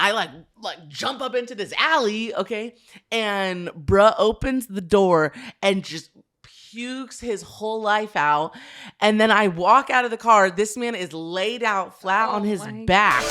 I like jump up into this alley, okay? And bruh opens the door and just pukes his whole life out. And then I walk out of the car. This man is laid out flat on his back.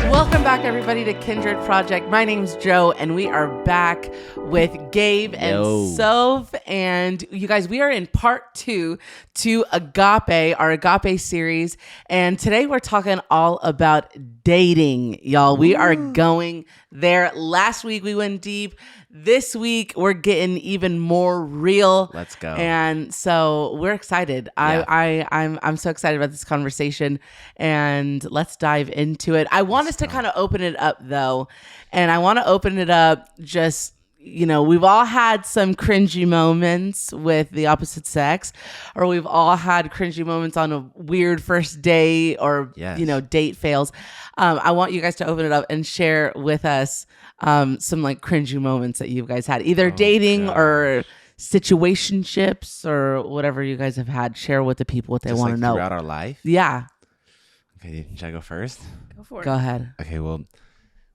Welcome back, everybody, to Kindred Project. My name's Joe, and we are back with Gabe and Soph. And you guys, we are in part 2 to AGAPE, our AGAPE series. And today we're talking all about dating, y'all. We are going there. Last week we went deep. This week we're getting even more real. Let's go. And so we're excited. Yeah. I'm so excited about this conversation, and let's dive into it. I want us to kind of open it up though. And I want to open it up just, you know, we've all had some cringy moments with the opposite sex, or we've all had cringy moments on a weird first date or, you know, date fails. I want you guys to open it up and share with us some like cringy moments that you guys had, either dating or situationships or whatever you guys have had. Share with the people what they want to know throughout our life. Yeah. Okay, should I go first? Go for it. Go ahead. Okay, well,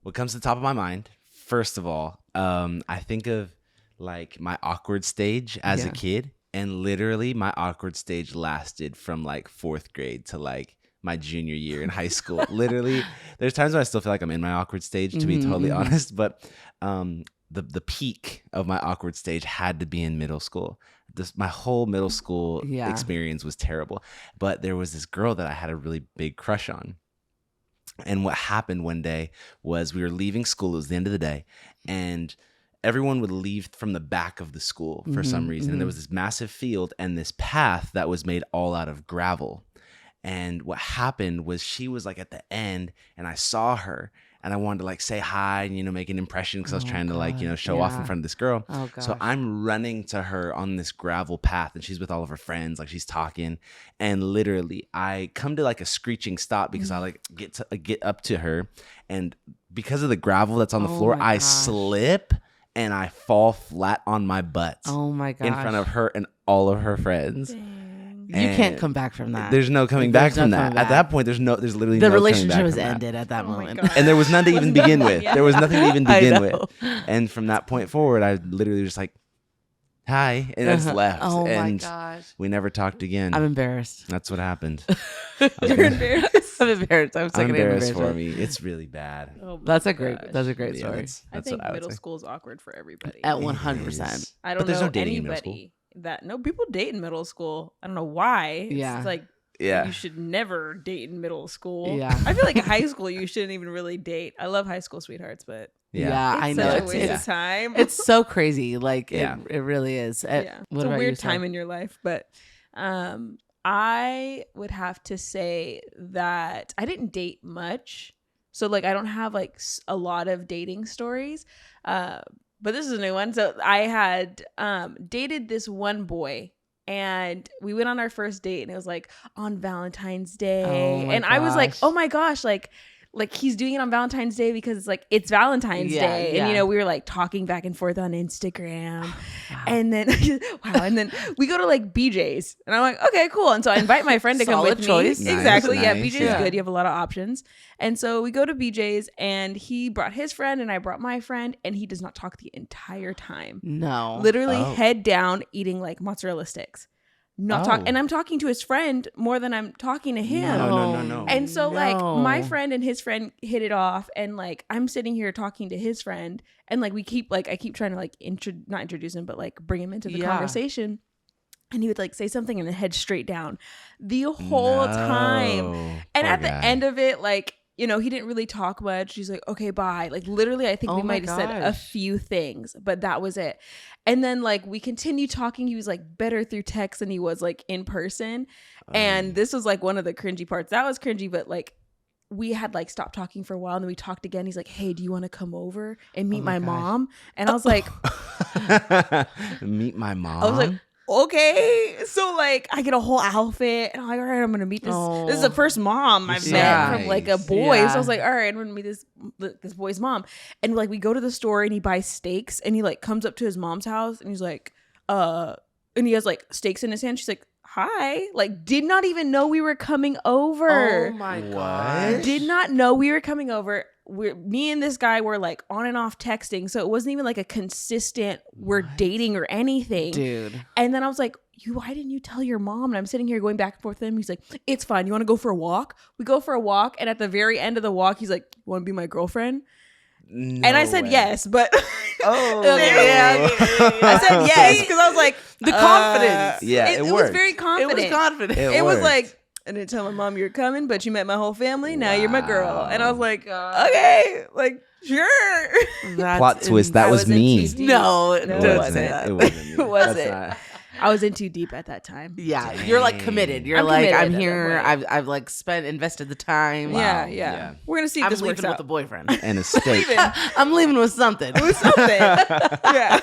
what comes to the top of my mind, first of all, I think of like my awkward stage as a kid, and literally my awkward stage lasted from like 4th grade to like my junior year in high school. Literally, there's times when I still feel like I'm in my awkward stage, to be totally honest, but the peak of my awkward stage had to be in middle school. My whole middle school experience was terrible, but there was this girl that I had a really big crush on. And what happened one day was we were leaving school. It was the end of the day, and everyone would leave from the back of the school for some reason. And there was this massive field and this path that was made all out of gravel. And what happened was she was like at the end, and I saw her, and I wanted to like say hi and, you know, make an impression because I was trying to like, you know, show off in front of this girl. So I'm running to her on this gravel path, and she's with all of her friends, like she's talking, and literally I come to like a screeching stop because I like get up to her, and because of the gravel that's on the floor, I slip and I fall flat on my butt. Oh my gosh. In front of her and all of her friends. You can't come back from that. There's no coming back from that. At that point, there's literally the no relationship was ended at that moment. And there was none to even begin with. There was nothing to even begin with. And from that point forward, I literally was just like, hi, and I just left. Oh and my gosh. We never talked again. I'm embarrassed. That's what happened. You're embarrassed. I'm embarrassed. I'm embarrassed for me. It's really bad. Oh that's a great story. I think middle school is awkward for everybody. At 100%. I don't know anybody that people date in middle school. I don't know why. It's like you should never date in middle school. Yeah. I feel like in high school you shouldn't even really date. I love high school sweethearts, but I know. Such a waste of time. It's so crazy. Like it really is. It's a weird time in your life, but I would have to say that I didn't date much. So like I don't have like a lot of dating stories. But this is a new one. So I had dated this one boy, and we went on our first date, and it was like on Valentine's Day. And I was like, oh my gosh, like he's doing it on Valentine's Day because it's Valentine's Day. Yeah. And, you know, we were like talking back and forth on Instagram. And then, and then we go to like BJ's, and I'm like, okay, cool. And so I invite my friend to come with choice. me. Exactly. Nice. Yeah. BJ's is good. You have a lot of options. And so we go to BJ's, and he brought his friend and I brought my friend, and he does not talk the entire time. No. Literally head down eating like mozzarella sticks. And I'm talking to his friend more than I'm talking to him. No. And so like my friend and his friend hit it off, and like I'm sitting here talking to his friend, and like I keep trying to like not introduce him, but like bring him into the conversation. And he would like say something and then head straight down the whole time. And at the end of it, like, you know, he didn't really talk much. He's like, okay, bye. Like literally, I think we might have said a few things, but that was it. And then like we continued talking. He was like better through text than he was like in person. And this was like one of the cringy parts. That was cringy, but like we had like stopped talking for a while, and then we talked again. He's like, hey, do you want to come over and meet my mom? And I was like, meet my mom? I was like, okay. So like I get a whole outfit and I'm like, all right, I'm gonna meet this. This is the first mom I've met from like a boy. So I was like, all right, I'm gonna meet this boy's mom. And like we go to the store and he buys steaks and he like comes up to his mom's house and he's like, and he has like steaks in his hand. She's like, hi. Like did not even know we were coming over. Oh my god. Did not know we were coming over. Me and this guy were like on and off texting, so it wasn't even like a consistent we're dating or anything, dude. And then I was like, why didn't you tell your mom? And I'm sitting here going back and forth with him. He's like, it's fine, you want to go for a walk? We go for a walk, and at the very end of the walk he's like, you want to be my girlfriend? No and I said way. Yes, but Oh. I said yes because I was like, the confidence. Yeah, it was very confident. It was confident. It was like, I didn't tell my mom you're coming, but you met my whole family. Now you're my girl. And I was like, okay, like, sure. Plot twist. That was me. No, it wasn't. It wasn't. It wasn't. I was in too deep at that time. Yeah, Dang. you're like committed. You're I'm like, committed I'm at here. that point. I've like invested the time. Yeah, Wow. yeah, Yeah. We're gonna see if I'm this works leaving out. with a boyfriend. And a steak. I'm leaving with something. Something. Yeah.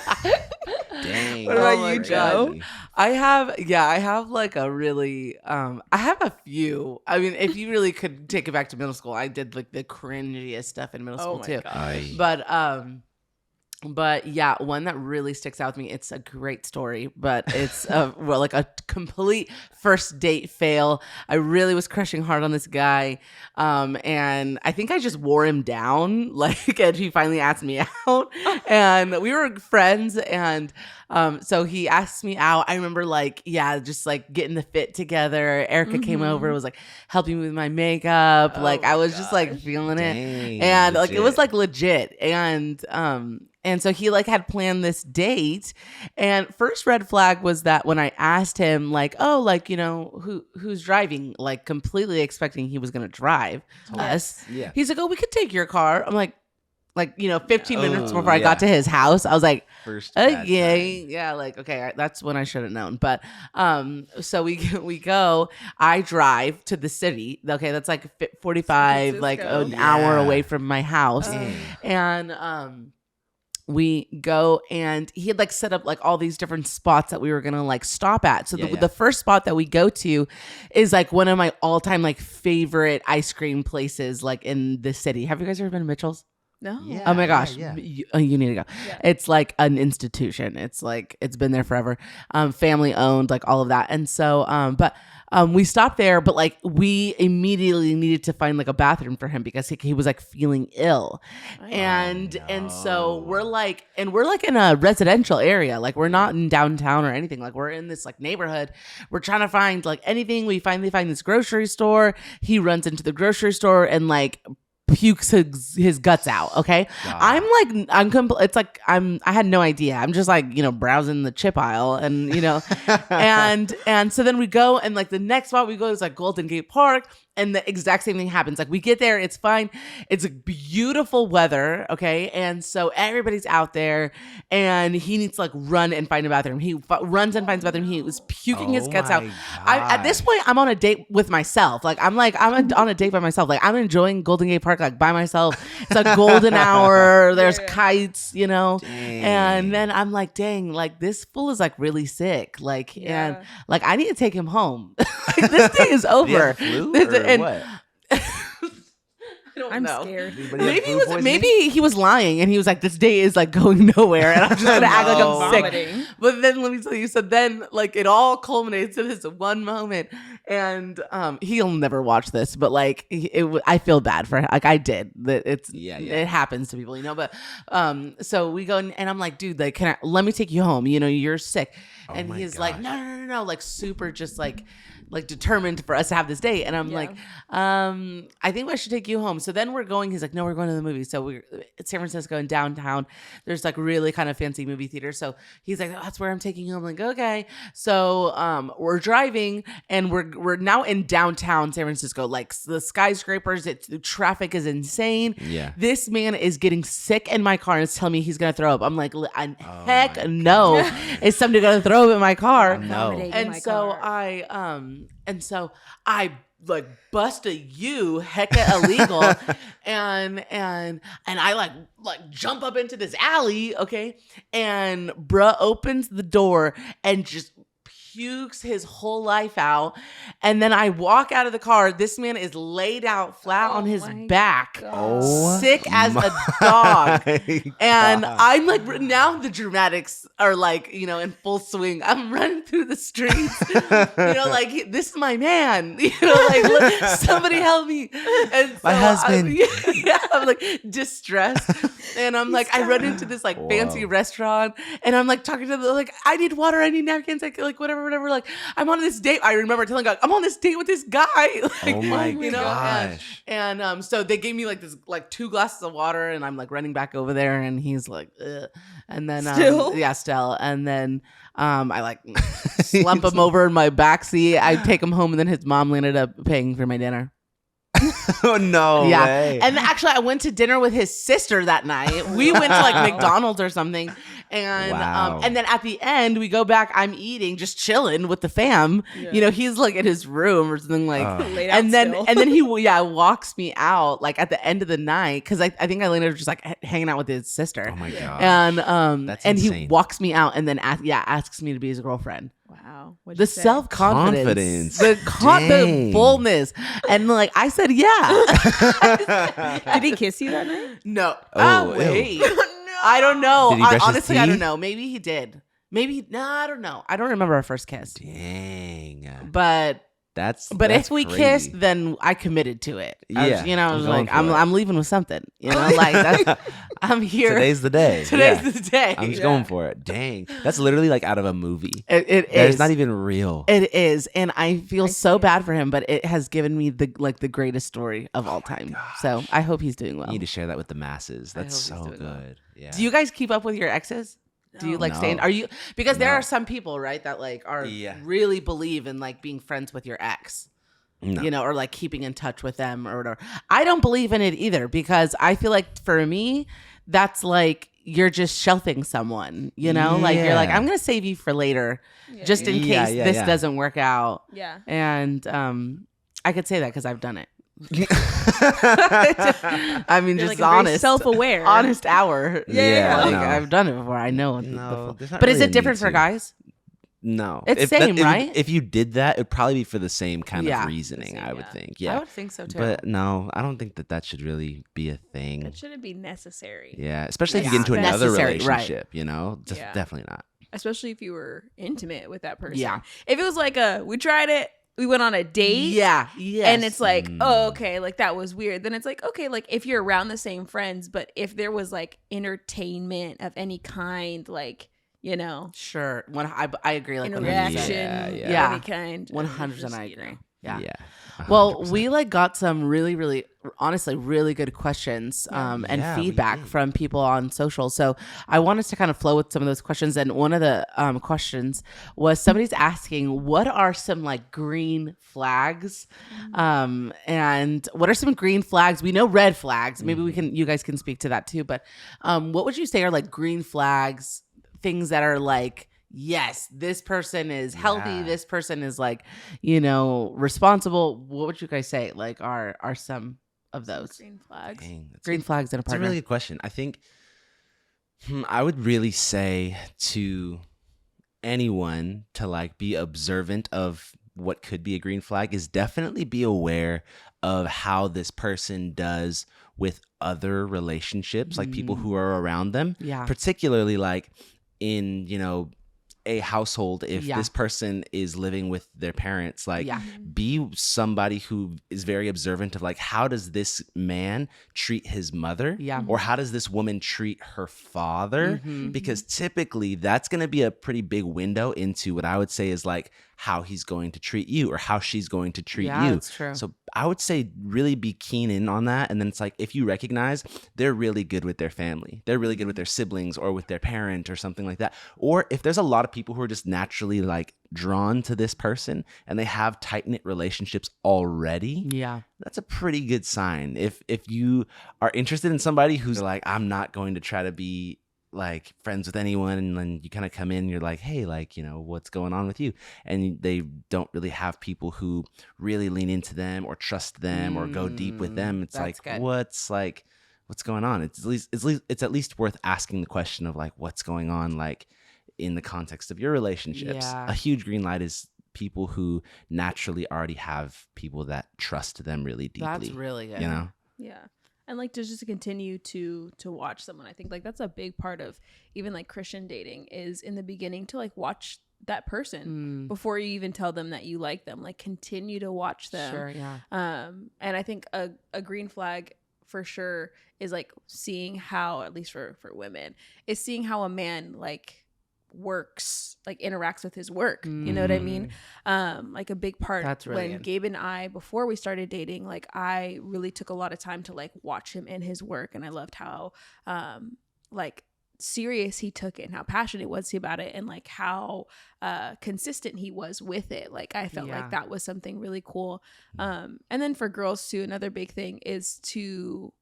Dang. What about Oh my you, God. Joe? I have like a really I have a few. I mean, if you really could take it back to middle school, I did like the cringiest stuff in middle school my too. God. But yeah, one that really sticks out with me. It's a great story, but it's like a complete first date fail. I really was crushing hard on this guy, and I think I just wore him down. Like, and he finally asked me out, and we were friends, and so he asked me out. I remember just like getting the fit together. Erica came over, was like helping me with my makeup. Like I was just like feeling it, and like it was like legit, and so he like had planned this date, and first red flag was that when I asked him like, oh, like, you know, who's driving, like completely expecting he was going to drive us. Yeah. He's like, oh, we could take your car. I'm like, 15 minutes before I got to his house, I was like, okay, yeah, like, okay, that's when I should have known. But so we go, I drive to the city. Okay, that's like 45, like an hour away from my house. And we go, and he had like set up like all these different spots that we were gonna like stop at. So the first spot that we go to is like one of my all-time like favorite ice cream places like in the city. Have you guys ever been to Mitchell's? No. Yeah, Oh my gosh, yeah. You need to go. Yeah. It's like an institution. It's like it's been there forever, family owned, like all of that. And so, we stopped there, but like we immediately needed to find like a bathroom for him because he was like feeling ill, and so we're like in a residential area, like we're not in downtown or anything. Like we're in this like neighborhood. We're trying to find like anything. We finally find this grocery store. He runs into the grocery store and like pukes his guts out. Okay. God. I had no idea. I'm just like, you know, browsing the chip aisle and, you know, and so then we go, and like the next spot we go is like Golden Gate Park, and the exact same thing happens. Like we get there, it's fine. It's beautiful weather. Okay. And so everybody's out there, and he needs to like run and find a bathroom. He runs and finds a bathroom. He was puking his guts out. At this point, I'm on a date with myself. I'm on a date by myself. Like I'm enjoying Golden Gate Park like by myself. It's a golden hour. There's kites, you know. Dang. And then I'm like, dang, like this fool is like really sick. Like, and like I need to take him home. Like, this thing is over. And what? I'm scared. Maybe he was lying, and he was like, this day is like going nowhere, and I'm just gonna act like I'm sick. But then let me tell you, so then like it all culminates to this one moment, and he'll never watch this, but like I feel bad for him. Like I did. That it happens to people, you know. But so we go, and I'm like, dude, like, let me take you home? You know, you're sick. And he's like, no, like super just like determined for us to have this date. And I'm like, I think I should take you home. So then we're going, he's like, no, we're going to the movie. So we're at San Francisco in downtown. There's like really kind of fancy movie theater. So he's like, oh, that's where I'm taking you. I'm like, okay. So we're driving, and we're now in downtown San Francisco. Like the skyscrapers, the traffic is insane. Yeah. This man is getting sick in my car and is telling me he's going to throw up. I'm like, heck no. Is somebody going to throw up in my car? No. And so I like bust a hecka illegal, and I like jump up into this alley, okay, and bruh opens the door and just pukes his whole life out. And then I walk out of the car. This man is laid out flat on his back, sick as a dog. And I'm like, now the dramatics are like, in full swing. I'm running through the streets, like, this is my man, like, somebody help me. And so my husband. I'm like distressed. And I'm like, I run into this like fancy restaurant and I'm like talking to like, I need water, I need napkins, like whatever. Like, I'm on this date. I remember telling God, I'm on this date with this guy. Like, oh my gosh. And so they gave me like this, like 2 glasses of water and I'm like running back over there and he's like, ugh. And then, still. And then, I like slump him over in my backseat. I take him home and then his mom ended up paying for my dinner. Oh no way. And actually I went to dinner with his sister that night. We went to like McDonald's or something. And and then at the end we go back, I'm eating, just chilling with the fam. Yeah. He's like in his room or something like and then he walks me out like at the end of the night because I think I ended up just like hanging out with his sister. Oh my god. And that's and insane. he walks me out and then asks me to be his girlfriend. Wow. The self-confidence, the boldness. And like, I said, yeah. Did he kiss you that night? No. Oh, wait. No. I don't know. Did he brush his honestly, I don't teeth? know. Maybe he did. I don't know. I don't remember our first kiss. Dang. But that's if we crazy. kissed, then I committed to it. Yeah. I was like, I'm leaving with something. Like I'm here. Today's the day. Today's the day. I'm just going for it. Dang. That's literally like out of a movie. It is. It's not even real. It is. And I feel so bad for him, but it has given me the greatest story of all time. Gosh. So I hope he's doing well. You need to share that with the masses. That's so good. Well. Yeah. Do you guys keep up with your exes? Do you like stay in? Are you, because there No. are some people, right, that like are Yeah. really believe in like being friends with your ex. No. Or like keeping in touch with them or whatever. I don't believe in it either because I feel like for me, that's like you're just shelving someone, like you're like, I'm going to save you for later just in case this doesn't work out. Yeah. And I could say that because I've done it. I mean, You're just like honest, self-aware, honest hour. Yeah, like, I've done it before. I know. No, but is it different for guys? No, it's same, right? If you did that, it'd probably be for the same kind of reasoning. Same, I would think. Yeah, I would think so too. But no, I don't think that should really be a thing. It shouldn't be necessary. Yeah, especially if you get into another relationship. Right. Definitely not. Especially if you were intimate with that person. Yeah. If it was like we tried it, we went on a date. Yeah. Yes. And it's like, oh, okay, like that was weird. Then it's like, okay, like if you're around the same friends, but if there was like entertainment of any kind, like, sure. When I agree, like interaction, of any kind. 100%, I agree. Yeah. 100%. Well, we like got some really, really, honestly, really good questions and feedback from people on social. So I want us to kind of flow with some of those questions. And one of the questions was somebody's asking, what are some like green flags? And what are some green flags? We know red flags. Maybe you guys can speak to that too. But what would you say are like green flags? Things that are like, yes, this person is healthy. This person is like, responsible. What would you guys say? Like, are some of those green flags? Dang, green flags in a partner? That's a really good question. I think I would really say to anyone to like be observant of what could be a green flag is definitely be aware of how this person does with other relationships, like people who are around them. Yeah. Particularly like in, a household, if this person is living with their parents, like be somebody who is very observant of like, how does this man treat his mother? Or how does this woman treat her father? Because typically that's going to be a pretty big window into what I would say is like how he's going to treat you or how she's going to treat you. That's true. So I would say really be keen in on that. And then it's like, if you recognize they're really good with their family, they're really good with their siblings or with their parent or something like that. Or if there's a lot of people who are just naturally like drawn to this person and they have tight-knit relationships already, that's a pretty good sign. If you are interested in somebody who's like, I'm not going to try to be like friends with anyone, and then you kind of come in, you're like, hey, like, what's going on with you? And they don't really have people who really lean into them or trust them or go deep with them. It's like, good. what's going on? It's at least worth asking the question of like, what's going on? Like, in the context of your relationships. Yeah. A huge green light is people who naturally already have people that trust them really deeply. That's really good. You know? Yeah. And like just to continue to watch someone, I think like that's a big part of even like Christian dating is in the beginning to like watch that person before you even tell them that you like them. Like continue to watch them. Sure, yeah. And I think a green flag for sure is like seeing how, at least for women, is seeing how a man like works, like interacts with his work. You know what I mean? Like a big part. That's really when good. Gabe and I, before we started dating, like I really took a lot of time to like watch him and his work, and I loved how like serious he took it and how passionate was he about it, and like how consistent he was with it. Like I felt like that was something really cool. And then for girls too, another big thing is to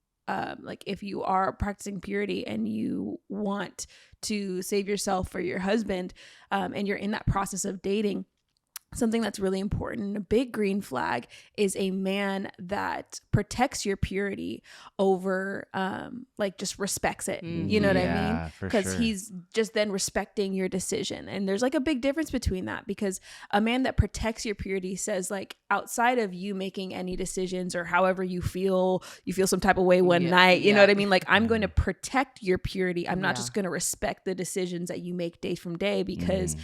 like if you are practicing purity and you want to save yourself for your husband, and you're in that process of dating, something that's really important, a big green flag, is a man that protects your purity over like just respects it. You know what I mean? Because he's just then respecting your decision. And there's like a big difference between that, because a man that protects your purity says like, outside of you making any decisions or however you feel some type of way one night, you know what I mean? Like I'm going to protect your purity. I'm not just going to respect the decisions that you make day from day, because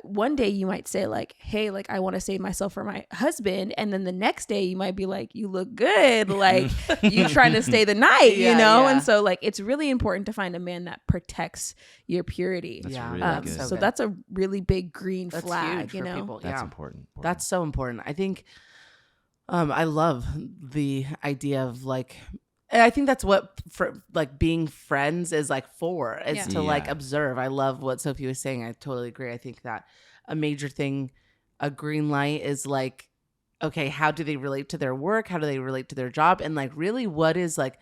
one day you might say like, hey, like I want to save myself for my husband, and then the next day you might be like, you look good, like you trying to stay the night, you know? And so like it's really important to find a man that protects your purity. That's really good. So that's a really big green flag, you know? People. That's important. That's so important. I think I love the idea of like, I think that's what for like being friends is like for, is to like observe. I love what Sophie was saying. I totally agree. I think that a major thing, a green light, is like, okay, how do they relate to their work? How do they relate to their job? And like really what is like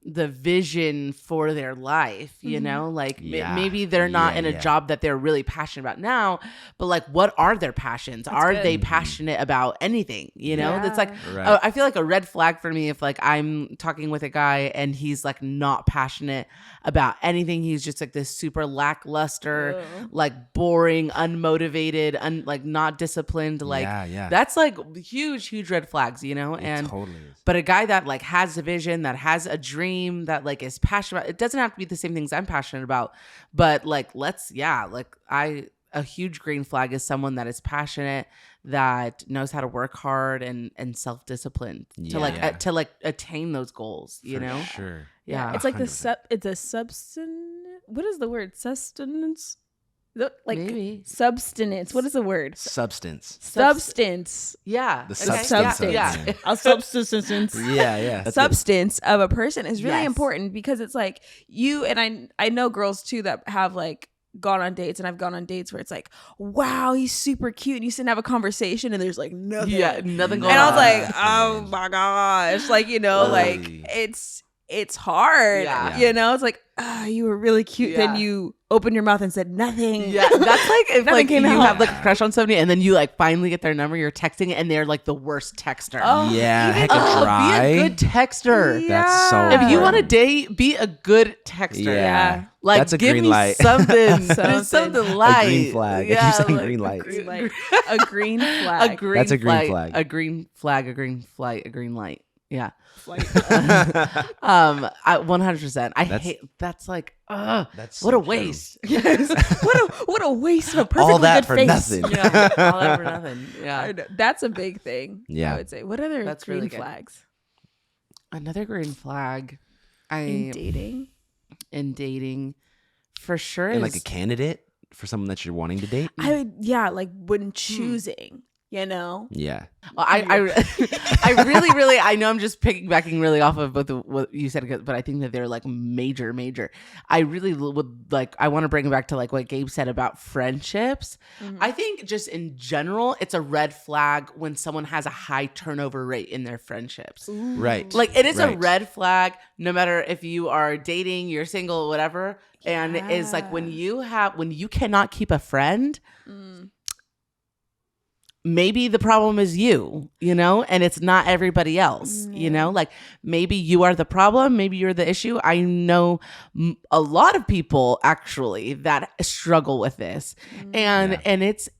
the vision for their life, you know? Like maybe they're not in a job that they're really passionate about now, but like what are their passions? Are they passionate about anything, you know? That's like I feel like a red flag for me if like I'm talking with a guy and he's like not passionate about anything. He's just like this super lackluster, like boring, unmotivated, like not disciplined, like that's like huge red flags, you know? And totally is. But a guy that like has a vision, that has a dream, that like is passionate about, it doesn't have to be the same things I'm passionate about, but like a huge green flag is someone that is passionate, that knows how to work hard and self-disciplined to like attain those goals, you know? Sure. Yeah. It's like it's a substance. What is the word? Sustenance? Like maybe substance. What is the word? Substance. Yeah. The substance. Yeah. A substance. Yeah. Substance of a person is really important, because it's like you and I know girls too that have like gone on dates, and I've gone on dates where it's like, wow, he's super cute, and you sit and have a conversation and there's like nothing. Yeah, nothing going on. And I was like, oh my gosh. Like, you know, like it's hard. You know, it's like, you were really cute. Then you opened your mouth and said nothing. Yeah, that's like if like you out. have like a crush on somebody and then you like finally get their number, you're texting and they're like the worst texter. Hecka dry. Be a good texter. Yeah. That's so If you want to important. date, be a good texter. Yeah. Like That's a give green me light. something. Something light. A green flag. Yeah, I keep saying like, green lights. A green flag. A green That's a green flag. flag. A green flag. A green flight. A green light. Yeah. Flight. 100%. I hate. That's like, That's what so a waste. Yes. What a waste of a perfectly All that good for face. nothing. Yeah. All that for nothing. Yeah. I know. That's a big thing. Yeah. I would say. What other That's green really good. flags Another green flag. in dating, for sure. And is, like a candidate for someone that you're wanting to date. I would, like when choosing, you know. Yeah. I really, I know I'm just piggybacking really off of both what you said, but I think that they're like major. I really would like, I want to bring it back to like what Gabe said about friendships. I think just in general, it's a red flag when someone has a high turnover rate in their friendships. Ooh. Right. Like it is a red flag, no matter if you are dating, you're single, whatever. And it's like when you cannot keep a friend, maybe the problem is you, and it's not everybody else, like maybe you are the problem, maybe you're the issue. I know a lot of people actually that struggle with this, and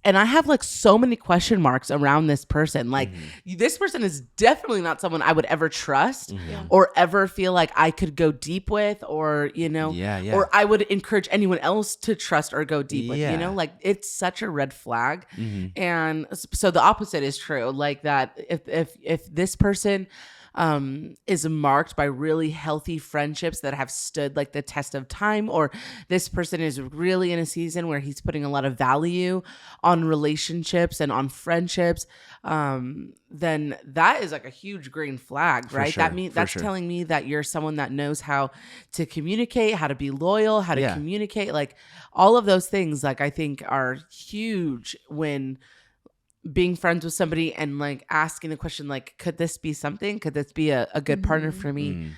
I have like so many question marks around this person. Like this person is definitely not someone I would ever trust or ever feel like I could go deep with, or or I would encourage anyone else to trust or go deep with. Like it's such a red flag. And so the opposite is true, like that if this person is marked by really healthy friendships that have stood like the test of time, or this person is really in a season where he's putting a lot of value on relationships and on friendships, then that is like a huge green flag, right? Sure, that's telling me that you're someone that knows how to communicate, how to be loyal, how to communicate, like all of those things, like I think are huge when being friends with somebody and like asking the question, like, could this be something? Could this be a good partner for me?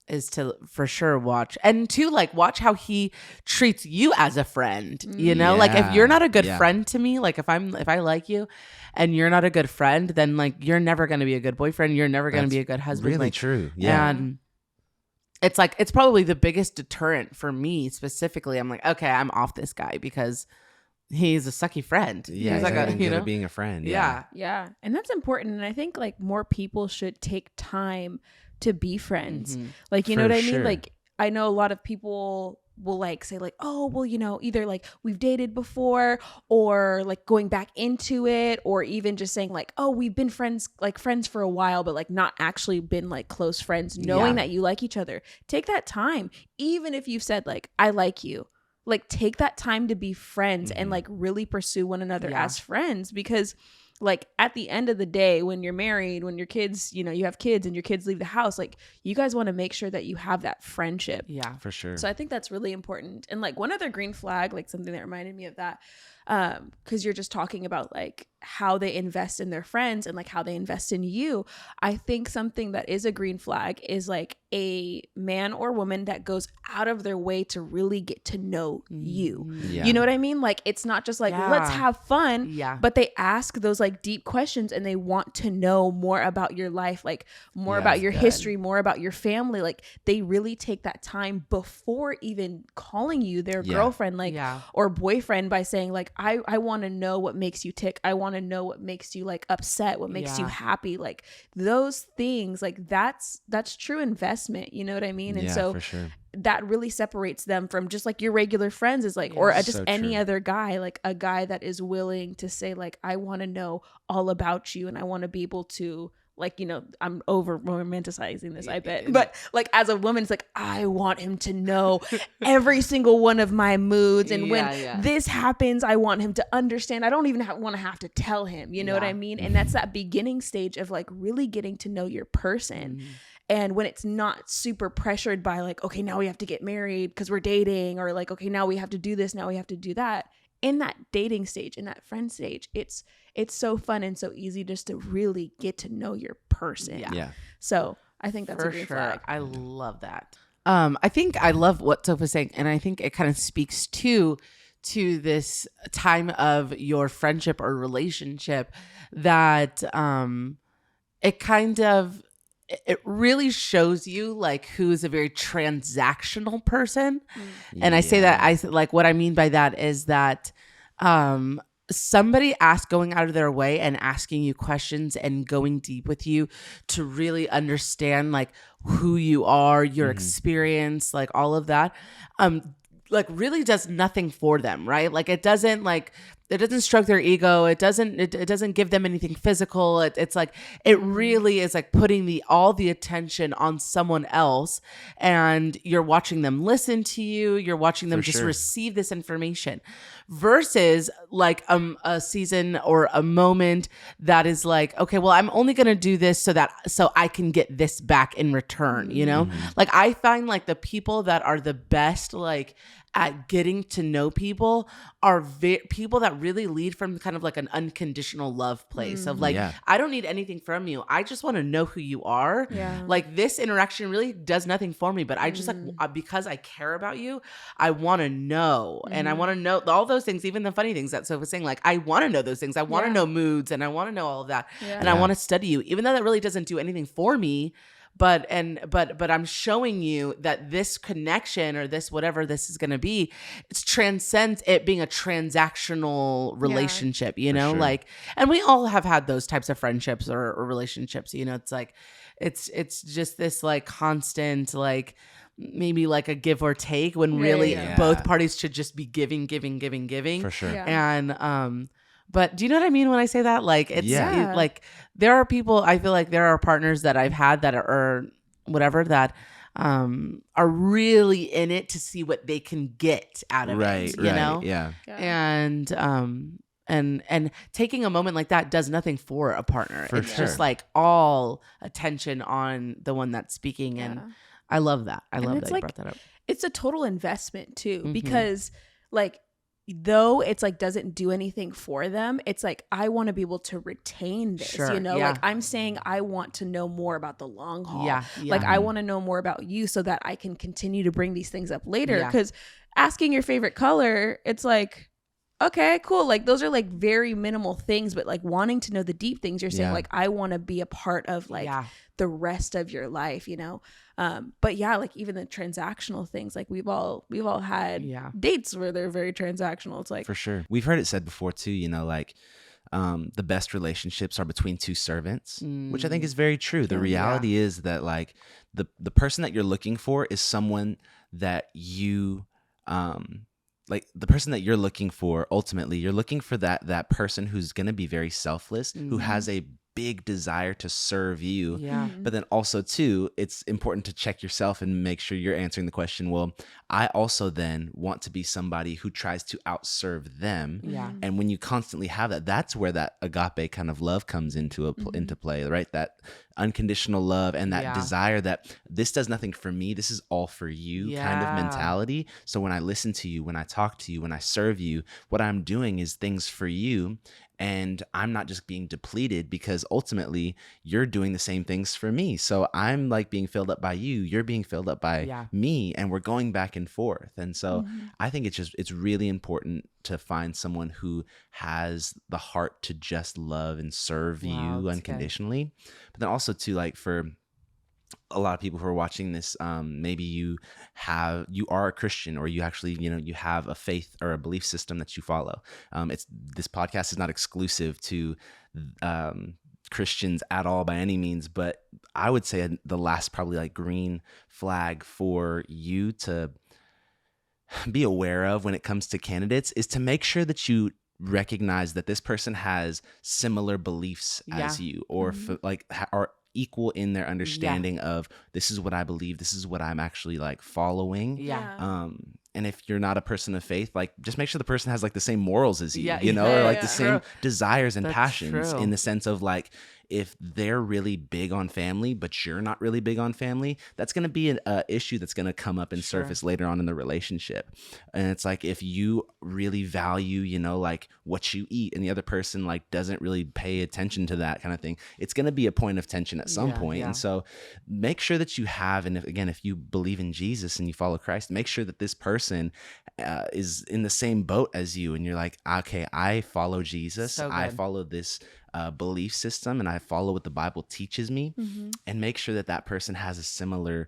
Is to for sure watch, and to like watch how he treats you as a friend, like if you're not a good friend to me, like if I like you and you're not a good friend, then like you're never going to be a good boyfriend. You're never going to be a good husband. Really like, true. Yeah. And it's like, it's probably the biggest deterrent for me specifically. I'm like, okay, I'm off this guy because he's a sucky friend. Yeah, he's like being a friend. Yeah. And that's important. And I think like more people should take time to be friends. Like, you know what I mean? Like, I know a lot of people will like say like, oh, well, either like we've dated before, or like going back into it, or even just saying like, oh, we've been friends for a while, but like not actually been like close friends, knowing that you like each other. Take that time. Even if you've said like, I like you, like take that time to be friends and like really pursue one another as friends, because like at the end of the day, when you're married, when your kids, you have kids and your kids leave the house, like you guys want to make sure that you have that friendship. Yeah, for sure. So I think that's really important. And like one other green flag, like something that reminded me of that, because you're just talking about like how they invest in their friends and like how they invest in you. I think something that is a green flag is like a man or woman that goes out of their way to really get to know you. You know what I mean? Like it's not just like let's have fun, but they ask those like deep questions and they want to know more about your life, like more about your history, more about your family. Like they really take that time before even calling you their girlfriend, like or boyfriend, by saying like I want to know what makes you tick. I want to know what makes you like upset, what makes you happy. Like those things, like that's true investment. You know what I mean? And so for sure, that really separates them from just like your regular friends, is like, or just any other guy, like a guy that is willing to say like, I want to know all about you and I want to be able to like, I'm over romanticizing this, I bet. But like as a woman, it's like, I want him to know every single one of my moods. And when this happens, I want him to understand. I don't even want to have to tell him, you know what I mean? And that's that beginning stage of like really getting to know your person. And when it's not super pressured by like, okay, now we have to get married because we're dating, or like, okay, now we have to do this, now we have to do that. In that dating stage, in that friend stage, it's so fun and so easy just to really get to know your person. Yeah. So I think that's a green flag. I love that. I think I love what Sophia's saying, and I think it kind of speaks to this time of your friendship or relationship that it really shows you like who's a very transactional person. And I say that, like what I mean by that is that somebody going out of their way and asking you questions and going deep with you to really understand like who you are, your experience, like all of that, like really does nothing for them, right? Like it doesn't stroke their ego. It doesn't give them anything physical. It's like, it really is like putting all the attention on someone else, and you're watching them listen to you. You're watching them receive this information, versus like a season or a moment that is like, okay, well, I'm only going to do this so I can get this back in return. Like I find like the people that are the best, like at getting to know people are people that really lead from kind of like an unconditional love place of like, I don't need anything from you. I just want to know who you are. Yeah. Like this interaction really does nothing for me, but I just like, because I care about you, I want to know. And I want to know all those things, even the funny things that Soph was saying, like, I want to know those things. I want to know moods and I want to know all of that. Yeah. And I want to study you, even though that really doesn't do anything for me. But I'm showing you that this connection or this whatever this is going to be, it transcends it being a transactional relationship, you know, like, and we all have had those types of friendships or relationships, you know, it's like, it's just this like constant, like maybe like a give or take when really both parties should just be giving for sure. And, but do you know what I mean when I say that? Like, it's like there are people, I feel like there are partners that I've had that are whatever that are really in it to see what they can get out of it, you know? Yeah. And taking a moment like that does nothing for a partner. It's just like all attention on the one that's speaking. And I love that. I love that you brought that up. It's a total investment too, because like, though it's like doesn't do anything for them, it's like I want to be able to retain this, you know, like I'm saying I want to know more about the long haul. Like I want to know more about you so that I can continue to bring these things up later, because asking your favorite color, it's like, okay, cool, like those are like very minimal things, but like wanting to know the deep things, you're saying like I want to be a part of like the rest of your life, you know. But yeah, like even the transactional things, like we've all had dates where they're very transactional. It's like, for sure, we've heard it said before too, you know, like the best relationships are between two servants, which I think is very true. The reality is that like the person that you're looking for is someone that you like the person that you're looking for, ultimately you're looking for that person who's going to be very selfless, who has a big desire to serve you. But then also too, it's important to check yourself and make sure you're answering the question, well, I also then want to be somebody who tries to outserve them. And when you constantly have that, that's where that agape kind of love comes into play, right? That unconditional love and that desire that this does nothing for me, this is all for you kind of mentality. So when I listen to you, when I talk to you, when I serve you, what I'm doing is things for you. And I'm not just being depleted, because ultimately you're doing the same things for me. So I'm like being filled up by you, you're being filled up by me, and we're going back and forth. And so I think it's really important to find someone who has the heart to just love and serve you unconditionally. Good. But then also too, like for a lot of people who are watching this, maybe you are a Christian, or you actually, you know, you have a faith or a belief system that you follow. This podcast is not exclusive to Christians at all by any means, but I would say the last probably like green flag for you to be aware of when it comes to candidates is to make sure that you recognize that this person has similar beliefs as you, or are equal in their understanding of this is what I believe, this is what I'm actually like following. And if you're not a person of faith, like just make sure the person has like the same morals as you, you know, or like the same desires and passions, in the sense of like, if they're really big on family, but you're not really big on family, that's going to be an issue that's going to come up and surface later on in the relationship. And it's like, if you really value, you know, like what you eat, and the other person like doesn't really pay attention to that kind of thing, it's going to be a point of tension at some point. And so make sure that you have, and if you believe in Jesus and you follow Christ, make sure that this person is in the same boat as you. And you're like, okay, I follow Jesus. I follow this belief system, and I follow what the Bible teaches me, and make sure that that person has a similar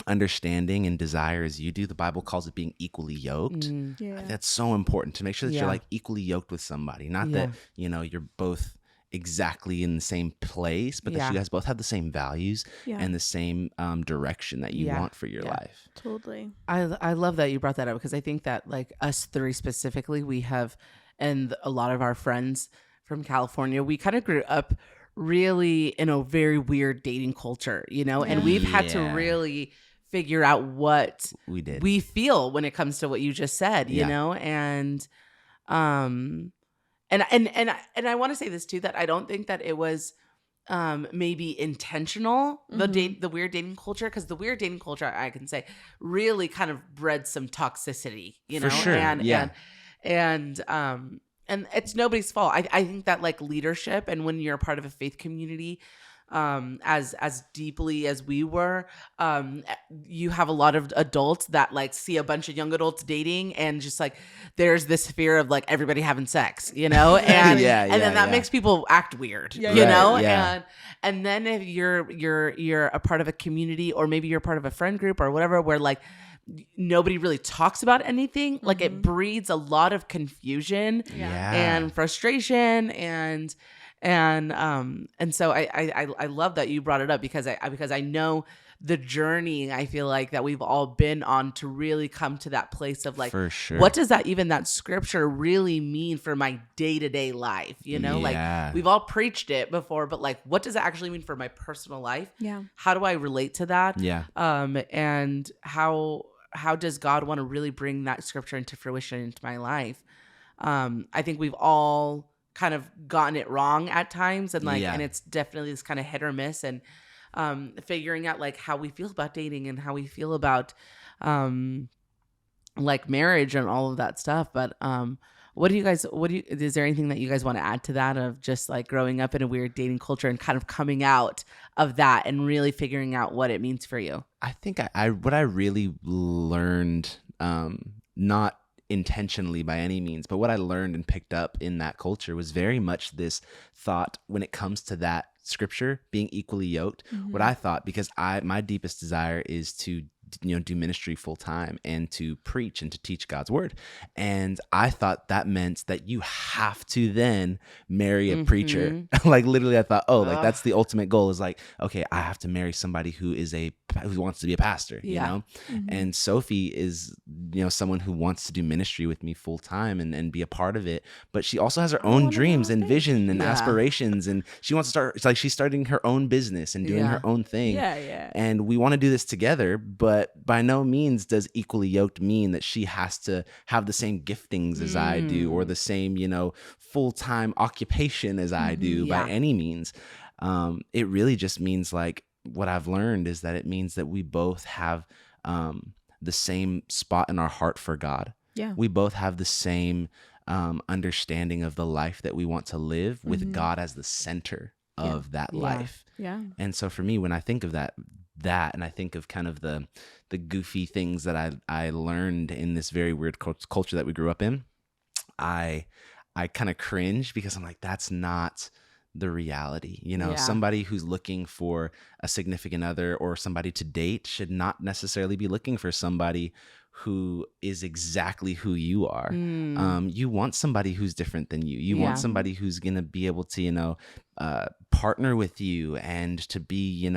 understanding and desire as you do. The Bible calls it being equally yoked. That's so important, to make sure that you're like equally yoked with somebody, not that, you know, you're both exactly in the same place, but that you guys both have the same values and the same direction that you want for your life. Totally. I love that you brought that up, because I think that like us three specifically, we have, and a lot of our friends from California, we kind of grew up really in a very weird dating culture, you know, and we've had to really figure out what we feel when it comes to what you just said, you know, and I want to say this too, that I don't think that it was maybe intentional, the weird dating culture, because the weird dating culture, I can say, really kind of bred some toxicity, you know. For sure. And it's nobody's fault. I think that like leadership, and when you're a part of a faith community, as deeply as we were, you have a lot of adults that like see a bunch of young adults dating, and just like there's this fear of like everybody having sex, you know, and then that makes people act weird, you know, and then if you're a part of a community, or maybe you're part of a friend group or whatever, where like nobody really talks about anything, like it breeds a lot of confusion and frustration, and so I love that you brought it up, because I know the journey I feel like that we've all been on to really come to that place of like, for sure, what does that scripture really mean for my day-to-day life? You know, like we've all preached it before, but like, what does it actually mean for my personal life? Yeah. How do I relate to that? Yeah. And how does God want to really bring that scripture into fruition into my life? I think we've all kind of gotten it wrong at times, and like, and it's definitely this kind of hit or miss, and figuring out like how we feel about dating and how we feel about like marriage and all of that stuff. But is there anything that you guys want to add to that, of just like growing up in a weird dating culture and kind of coming out of that and really figuring out what it means for you? I think what I really learned, not intentionally by any means, but what I learned and picked up in that culture was very much this thought when it comes to that scripture being equally yoked. What I thought, because my deepest desire is to do ministry full time and to preach and to teach God's word. And I thought that meant that you have to then marry a preacher. Like literally I thought, like that's the ultimate goal, is like, okay, I have to marry somebody who wants to be a pastor, you know? And Sophie is, someone who wants to do ministry with me full time and be a part of it. But she also has her own dreams and vision and aspirations. And she wants to start, it's like she's starting her own business and doing her own thing. And we want to do this together, but by no means does equally yoked mean that she has to have the same giftings as I do, or the same, full-time occupation as I do by any means. It really just means, like, what I've learned is that it means that we both have the same spot in our heart for God. Yeah. We both have the same understanding of the life that we want to live, with God as the center of that life. Yeah. And so for me, when I think of that, and I think of kind of the goofy things that I learned in this very weird culture that we grew up in, I kind of cringe, because I'm like, that's not the reality. Somebody who's looking for a significant other or somebody to date should not necessarily be looking for somebody who is exactly who you are. You want somebody who's different than you. You want somebody who's going to be able to, partner with you and to be,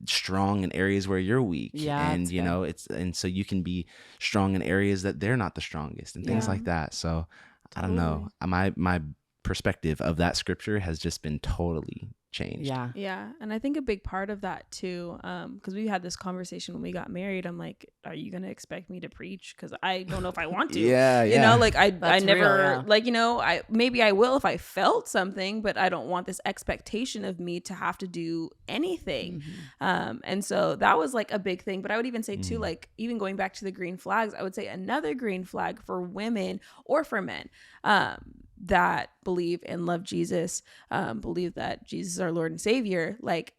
strong in areas where you're weak. And, and so you can be strong in areas that they're not the strongest, and things like that. So I don't know. My perspective of that scripture has just been totally changed. Yeah. And I think a big part of that too, because we had this conversation when we got married. I'm like, are you gonna expect me to preach? Because I don't know if I want to. Like I never real, maybe I will if I felt something, but I don't want this expectation of me to have to do anything. And so that was like a big thing. But I would even say too, like, even going back to the green flags, I would say another green flag for women or for men that believe and love Jesus, believe that Jesus is our Lord and Savior. Like,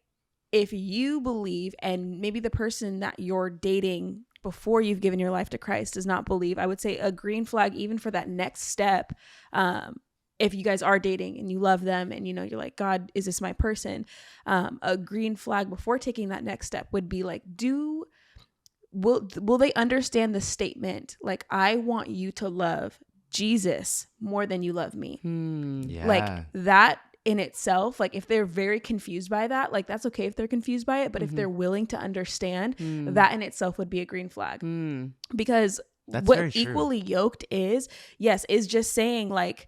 if you believe, and maybe the person that you're dating before you've given your life to Christ does not believe, I would say a green flag even for that next step, if you guys are dating and you love them and you're like, God, is this my person? A green flag before taking that next step would be like, will they understand the statement, like, I want you to love Jesus more than you love me? Like, that in itself, like, if they're very confused by that, like, that's okay if they're confused by it, but if they're willing to understand, that in itself would be a green flag. Because that's what equally yoked is just saying, like,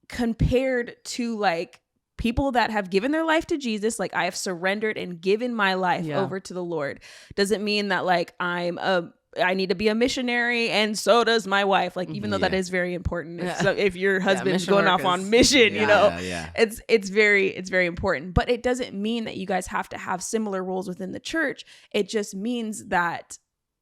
compared to like people that have given their life to Jesus, like, I have surrendered and given my life over to the Lord, doesn't mean that like I'm a I need to be a missionary, and so does my wife. Like, even though that is very important. If your husband's going off on mission, it's very important. But it doesn't mean that you guys have to have similar roles within the church. It just means that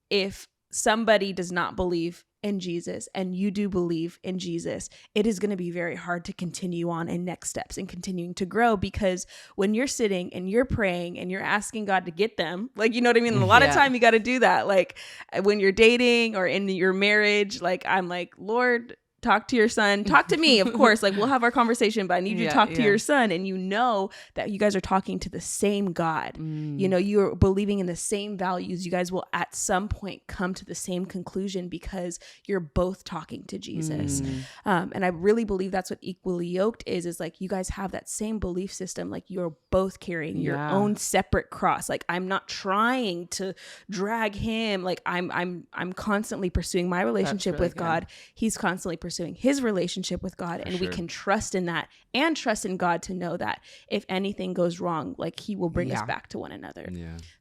if somebody does not believe in Jesus and you do believe in Jesus, it is going to be very hard to continue on in next steps and continuing to grow, because when you're sitting and you're praying and you're asking God to get them, like, you know what I mean? A lot of time you got to do that. Like when you're dating or in your marriage, like I'm like, Lord, talk to your son, talk to me, of course, like we'll have our conversation, but I need you to talk to your son. And you know that you guys are talking to the same God. You know, you're believing in the same values. You guys will at some point come to the same conclusion because you're both talking to Jesus. And I really believe that's what equally yoked is like you guys have that same belief system. Like you're both carrying your own separate cross. Like I'm not trying to drag him. Like I'm constantly pursuing my relationship with God. He's constantly pursuing his relationship with God, and we can trust in that and trust in God to know that if anything goes wrong, like he will bring us back to one another.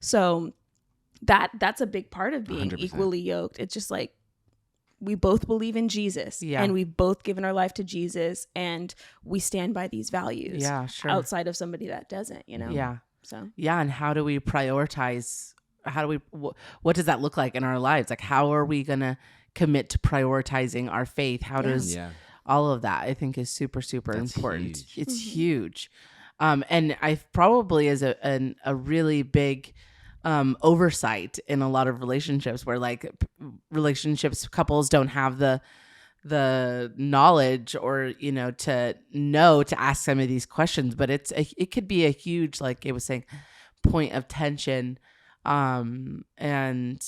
So that's a big part of being 100%. Equally yoked. It's just like we both believe in Jesus and we've both given our life to Jesus, and we stand by these values outside of somebody that doesn't, you know? And how do we prioritize? What does that look like in our lives? Like, how are we going to commit to prioritizing our faith? How does all of that, I think, is super, super important. Huge. It's huge. And I probably is a really big oversight in a lot of relationships where like couples don't have the knowledge or, you know to ask some of these questions, but it could be a huge, like it was saying, point of tension. And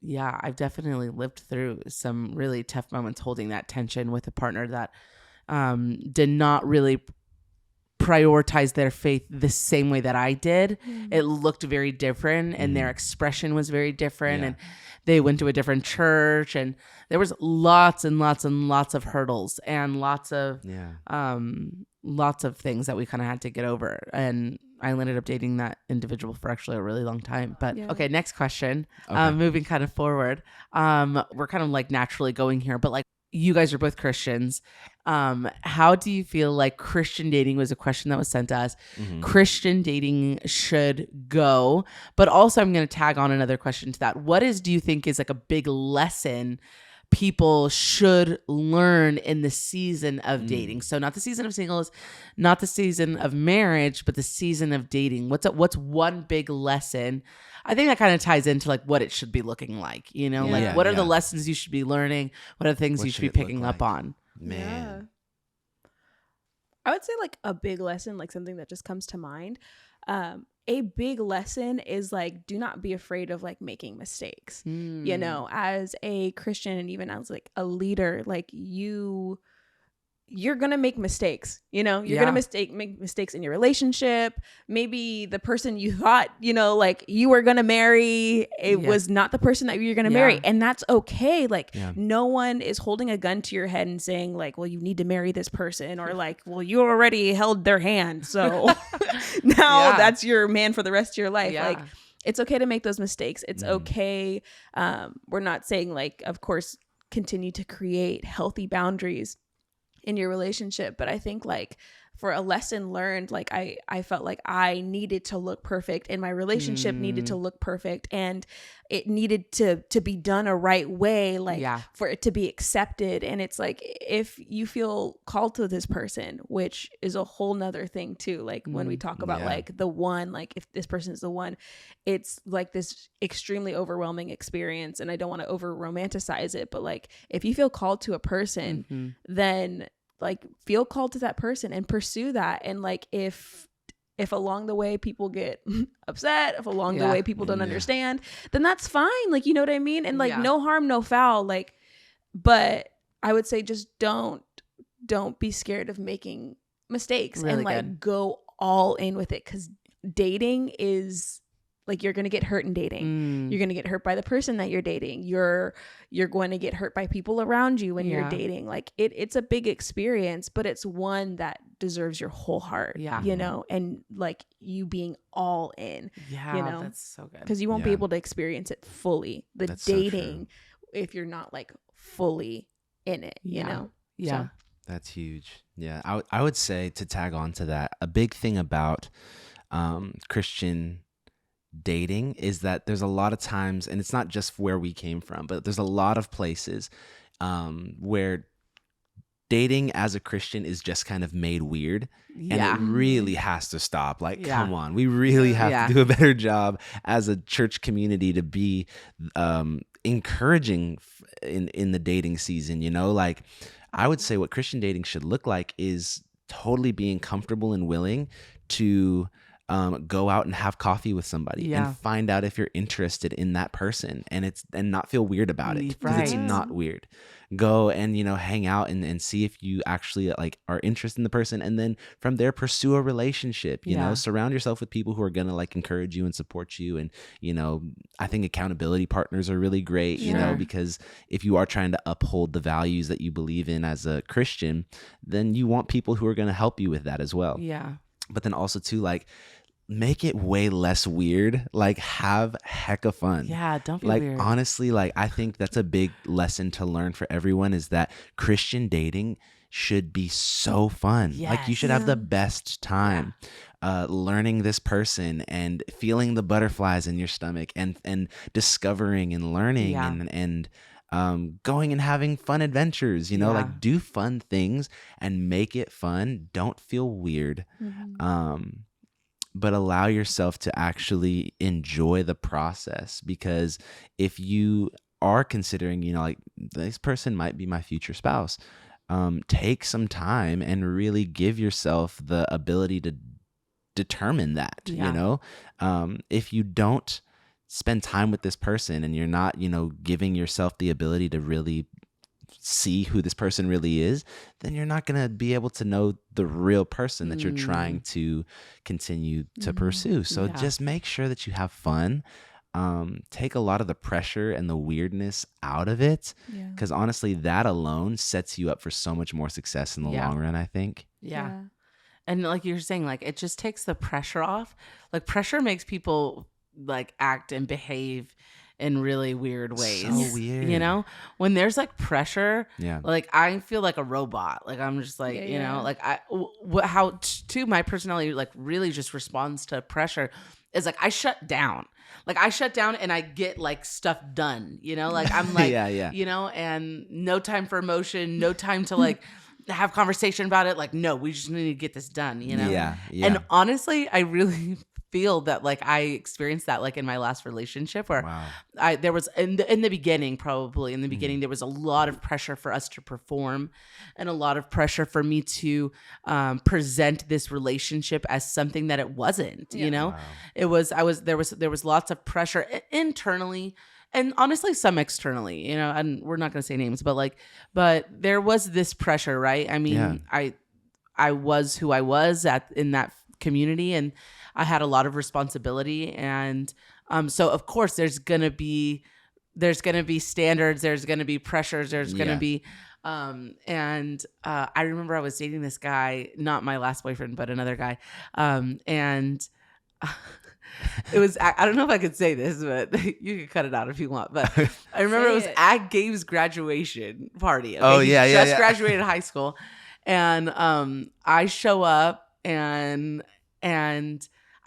yeah, I've definitely lived through some really tough moments holding that tension with a partner that did not really prioritize their faith the same way that I did. It looked very different, and their expression was very different, and they went to a different church, and there was lots and lots and lots of hurdles and lots of things that we kind of had to get over. And I ended up dating that individual for actually a really long time. But okay, next question. Moving kind of forward. We're kind of like naturally going here, but like you guys are both Christians. How do you feel like Christian dating was a question that was sent to us? Christian dating should go, but also I'm going to tag on another question to that. Do you think is like a big lesson people should learn in the season of dating? So not the season of singles, not the season of marriage, but the season of dating. What's one big lesson? I think that kind of ties into like what it should be looking like, you know, what are the lessons you should be learning? What are the things you should be picking up on? Man. I would say like a big lesson, like something that just comes to mind. A big lesson is like, do not be afraid of like making mistakes. You know, as a Christian and even as like a leader, like you're going to make mistakes, you know, you're going to make mistakes in your relationship. Maybe the person you thought, you know, like you were going to marry, it was not the person that you're going to marry. And that's okay. Like no one is holding a gun to your head and saying like, well, you need to marry this person, or like, well, you already held their hand. So now that's your man for the rest of your life. Like it's okay to make those mistakes. It's okay. We're not saying like, of course, continue to create healthy boundaries in your relationship. But I think like for a lesson learned, like I felt like I needed to look perfect and my relationship needed to look perfect, and it needed to be done a right way, like for it to be accepted. And it's like, if you feel called to this person, which is a whole nother thing too, like when we talk about like the one, like if this person is the one, it's like this extremely overwhelming experience. And I don't want to over romanticize it, but like if you feel called to a person, then like feel called to that person and pursue that. And like if along the way people get upset, if along the way people don't understand, then that's fine. Like, you know what I mean? And like no harm, no foul. Like, but I would say just don't be scared of making mistakes, really, and like go all in with it. 'Cause dating is like, you're going to get hurt in dating. You're going to get hurt by the person that you're dating. You're going to get hurt by people around you when you're dating. Like it's a big experience, but it's one that deserves your whole heart. Yeah. You know, and like you being all in. Yeah. You know, That's so good. because you won't be able to experience it fully. The That's so dating, if you're not like fully in it, you know? Yeah. So. That's huge. Yeah. I would say, to tag on to that, a big thing about Christian dating is that there's a lot of times, and it's not just where we came from, but there's a lot of places where dating as a Christian is just kind of made weird. And it really has to stop. Like, come on, we really have to do a better job as a church community to be encouraging in the dating season, you know? Like, I would say what Christian dating should look like is totally being comfortable and willing to go out and have coffee with somebody and find out if you're interested in that person, and not feel weird about it, because it's not weird. Go and, you know, hang out and see if you actually like are interested in the person, and then from there pursue a relationship. You know, surround yourself with people who are gonna like encourage you and support you. And, you know, I think accountability partners are really great, you know, because if you are trying to uphold the values that you believe in as a Christian, then you want people who are gonna help you with that as well. Yeah. But then also too, like, make it way less weird. Like, have hecka fun. Yeah, don't be like weird. Honestly, like, I think that's a big lesson to learn for everyone, is that Christian dating should be so fun. Like, you should have the best time learning this person and feeling the butterflies in your stomach and discovering and learning and going and having fun adventures, you know, like, do fun things and make it fun. Don't feel weird. But allow yourself to actually enjoy the process, because if you are considering, you know, like, this person might be my future spouse, take some time and really give yourself the ability to determine that, you know. If you don't spend time with this person and you're not, you know, giving yourself the ability to really see who this person really is, then you're not going to be able to know the real person that you're trying to continue to pursue. So just make sure that you have fun. Take a lot of the pressure and the weirdness out of it, because honestly, that alone sets you up for so much more success in the long run, I think. Yeah. And like you're saying, like, it just takes the pressure off. Like, pressure makes people like act and behave in really weird ways. So weird. You know, when there's like pressure, like, I feel like a robot. Like, I'm just like, you know, like, how my personality like really just responds to pressure is like, I shut down. Like, I shut down and I get like stuff done, you know, like, I'm like, you know, and no time for emotion, no time to like have conversation about it. Like, no, we just need to get this done, you know? And honestly, I really feel that like I experienced that like in my last relationship, where there was in the beginning, there was a lot of pressure for us to perform, and a lot of pressure for me to present this relationship as something that it wasn't. You know, there was lots of pressure internally, and honestly some externally, you know, and we're not going to say names, but there was this pressure, right? I mean, I was who I was in that community, and I had a lot of responsibility, and so of course there's gonna be standards, there's gonna be pressures, there's gonna be and I remember I was dating this guy, not my last boyfriend, but another guy, and it was, I don't know if I could say this, but you can cut it out if you want. But I remember it was at Gabe's graduation party. Okay? He just graduated high school, and I show up and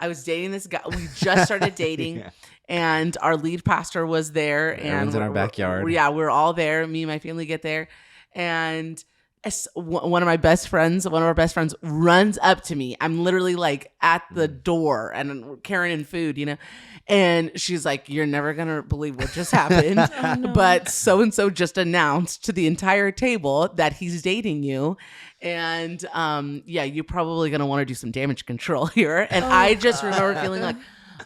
I was dating this guy. We just started dating, and our lead pastor was there. Everyone's in our backyard. We're all there. Me and my family get there, and one of our best friends runs up to me. I'm literally like at the door and carrying in food, you know, and she's like, "You're never gonna believe what just happened, but so and so just announced to the entire table that he's dating you." And you're probably going to want to do some damage control here. And I just remember feeling like,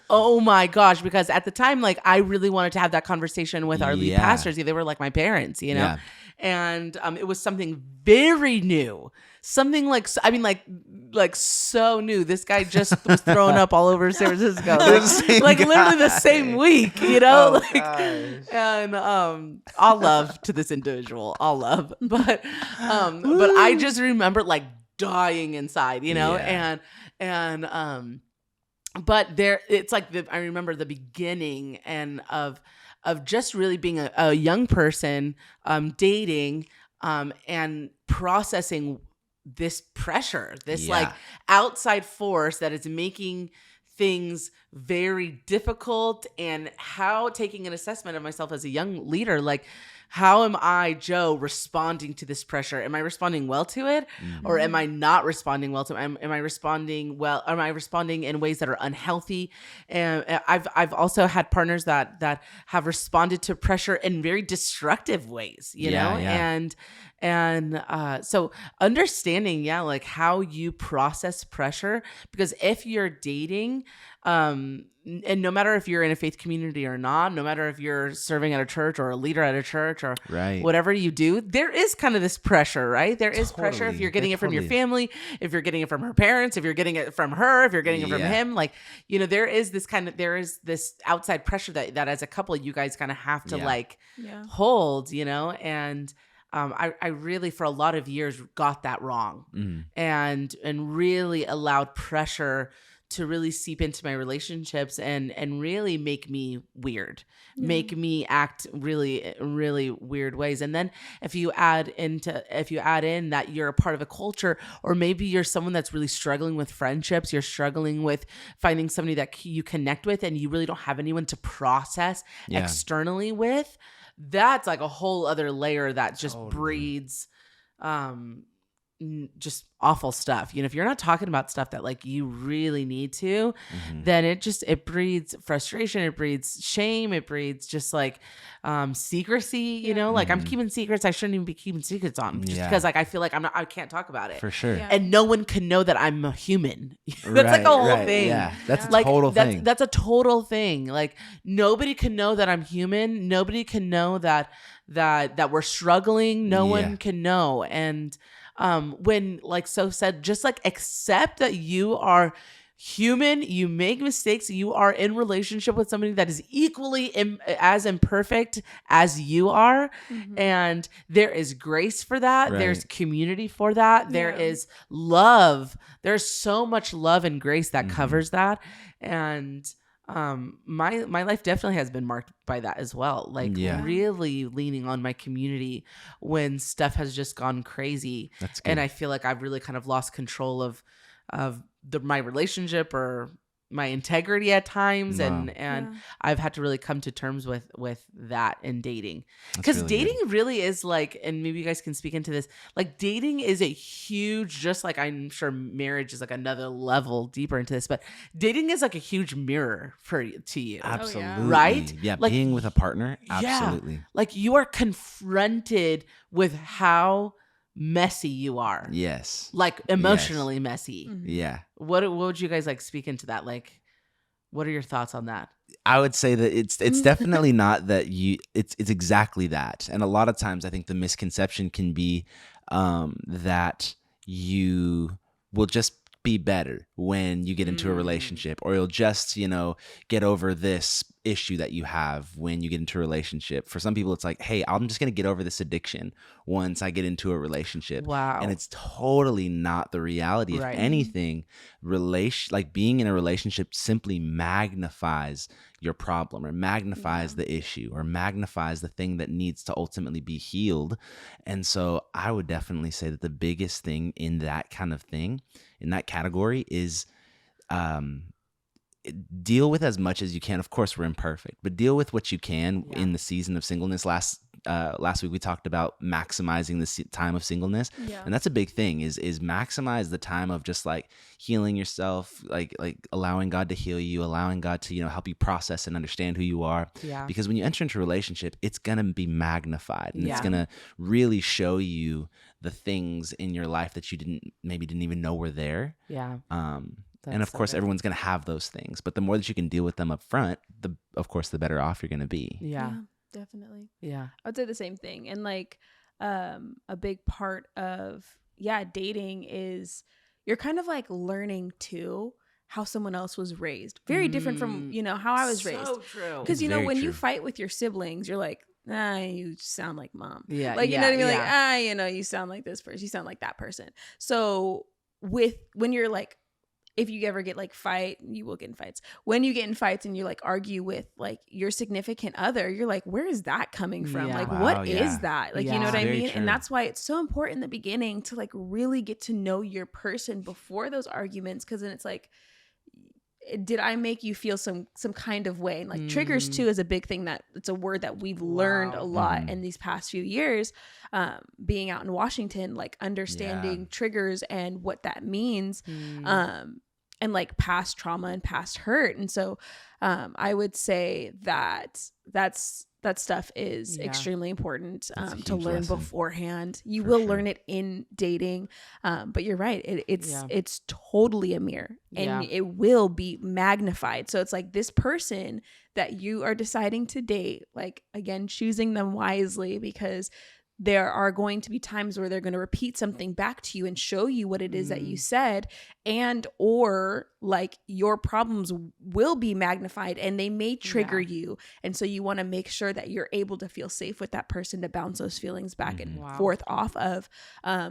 oh my gosh, because at the time, like, I really wanted to have that conversation with our lead pastors. They were like my parents, you know? And it was something very new. Something like, I mean, like so new. This guy just was thrown up all over San Francisco. Like literally the same week, you know? And all love to this individual. All love. But I just remember like dying inside, you know? Yeah. But it's like I remember the beginning and of just really being a young person, dating, and processing this pressure, this like outside force that is making things very difficult, and how taking an assessment of myself as a young leader, like, how am I, Joe, responding to this pressure? Am I responding well to it, or am I not responding well to it? Am I responding well? Am I responding in ways that are unhealthy? And I've also had partners that have responded to pressure in very destructive ways, you know? And so understanding, like how you process pressure, because if you're dating, and no matter if you're in a faith community or not, no matter if you're serving at a church or a leader at a church or whatever you do, there is kind of this pressure, right? There is pressure if you're getting it from your family, if you're getting it from her parents, if you're getting it from her, if you're getting it from him, like, you know, there is this outside pressure that as a couple, you guys kind of have to hold, you know, and I really, for a lot of years, got that wrong, and really allowed pressure to really seep into my relationships and really make me weird, make me act really, really weird ways. And then if you add in that you're a part of a culture, or maybe you're someone that's really struggling with friendships, you're struggling with finding somebody that you connect with, and you really don't have anyone to process externally with, that's like a whole other layer that just breeds just awful stuff. You know, if you're not talking about stuff that like you really need to, then it breeds frustration, it breeds shame, it breeds just like secrecy, you know, like I'm keeping secrets I shouldn't even be keeping secrets on, just because like I feel like I can't talk about it. For sure. And no one can know that I'm a human. That's like a whole thing. Yeah. That's like, a total thing. That's a total thing. Like nobody can know that I'm human. Nobody can know that we're struggling. No one can know. And when, like So said, just like accept that you are human, you make mistakes, you are in relationship with somebody that is equally as imperfect as you are, and there is grace for that. There's community for that. There is love. There's so much love and grace that covers that. And my life definitely has been marked by that as well, like really leaning on my community when stuff has just gone crazy. And I feel like I've really kind of lost control of my relationship or my integrity at times. And I've had to really come to terms with that in dating, because dating really is like, and maybe you guys can speak into this, like dating is a huge, just like I'm sure marriage is like another level deeper into this, but dating is like a huge mirror to you. Absolutely. Right? Yeah. Like, being with a partner. Absolutely. Like you are confronted with how messy you are. Yes. Like emotionally messy. Yeah. What would you guys like speak into that? Like, what are your thoughts on that? I would say that it's definitely not that it's exactly that. And a lot of times I think the misconception can be that you will just be better when you get into a relationship, or you'll just, get over this issue that you have when you get into a relationship. For some people, it's like, hey, I'm just going to get over this addiction once I get into a relationship. Wow. And it's totally not the reality. If anything, like being in a relationship simply magnifies your problem, or magnifies the issue, or magnifies the thing that needs to ultimately be healed. And so I would definitely say that the biggest thing in that kind of thing, in that category, is deal with as much as you can. Of course, we're imperfect, but deal with what you can in the season of singleness. Last week we talked about maximizing the time of singleness, and that's a big thing. Is maximize the time of just like healing yourself, like allowing God to heal you, allowing God to help you process and understand who you are. Yeah. Because when you enter into a relationship, it's gonna be magnified, and it's gonna really show you the things in your life that you didn't even know were there. Yeah. And of course, everyone's going to have those things, but the more that you can deal with them up front, of course, the better off you're going to be. Yeah, definitely. Yeah. I would say the same thing. And like, a big part of, dating is you're kind of like learning too how someone else was raised. Very different from, how I was raised. So true. Because, when you fight with your siblings, you're like, you sound like mom. Yeah. Like, you know what I mean? Yeah. Like, you know, you sound like this person. You sound like that person. So when you're like, if you ever get like you will get in fights. When you get in fights and you like argue with like your significant other, you're like, where is that coming from? Yeah. Like, Wow, what yeah. is that? Like, Yeah. you know what I Very mean? true. And that's why it's so important in the beginning to like really get to know your person before those arguments. Cause then it's like, did I make you feel some kind of way? And like triggers too is a big thing, that it's a word that we've learned a lot in these past few years, being out in Washington, like understanding triggers and what that means, and like past trauma and past hurt. And so I would say that that stuff is extremely important to learn beforehand. You will learn it in dating, but you're right. It's totally a mirror, and it will be magnified. So it's like this person that you are deciding to date, like, again, choosing them wisely, because there are going to be times where they're going to repeat something back to you and show you what it is that you said, and or like your problems will be magnified and they may trigger you. And so you want to make sure that you're able to feel safe with that person to bounce those feelings back and forth off of,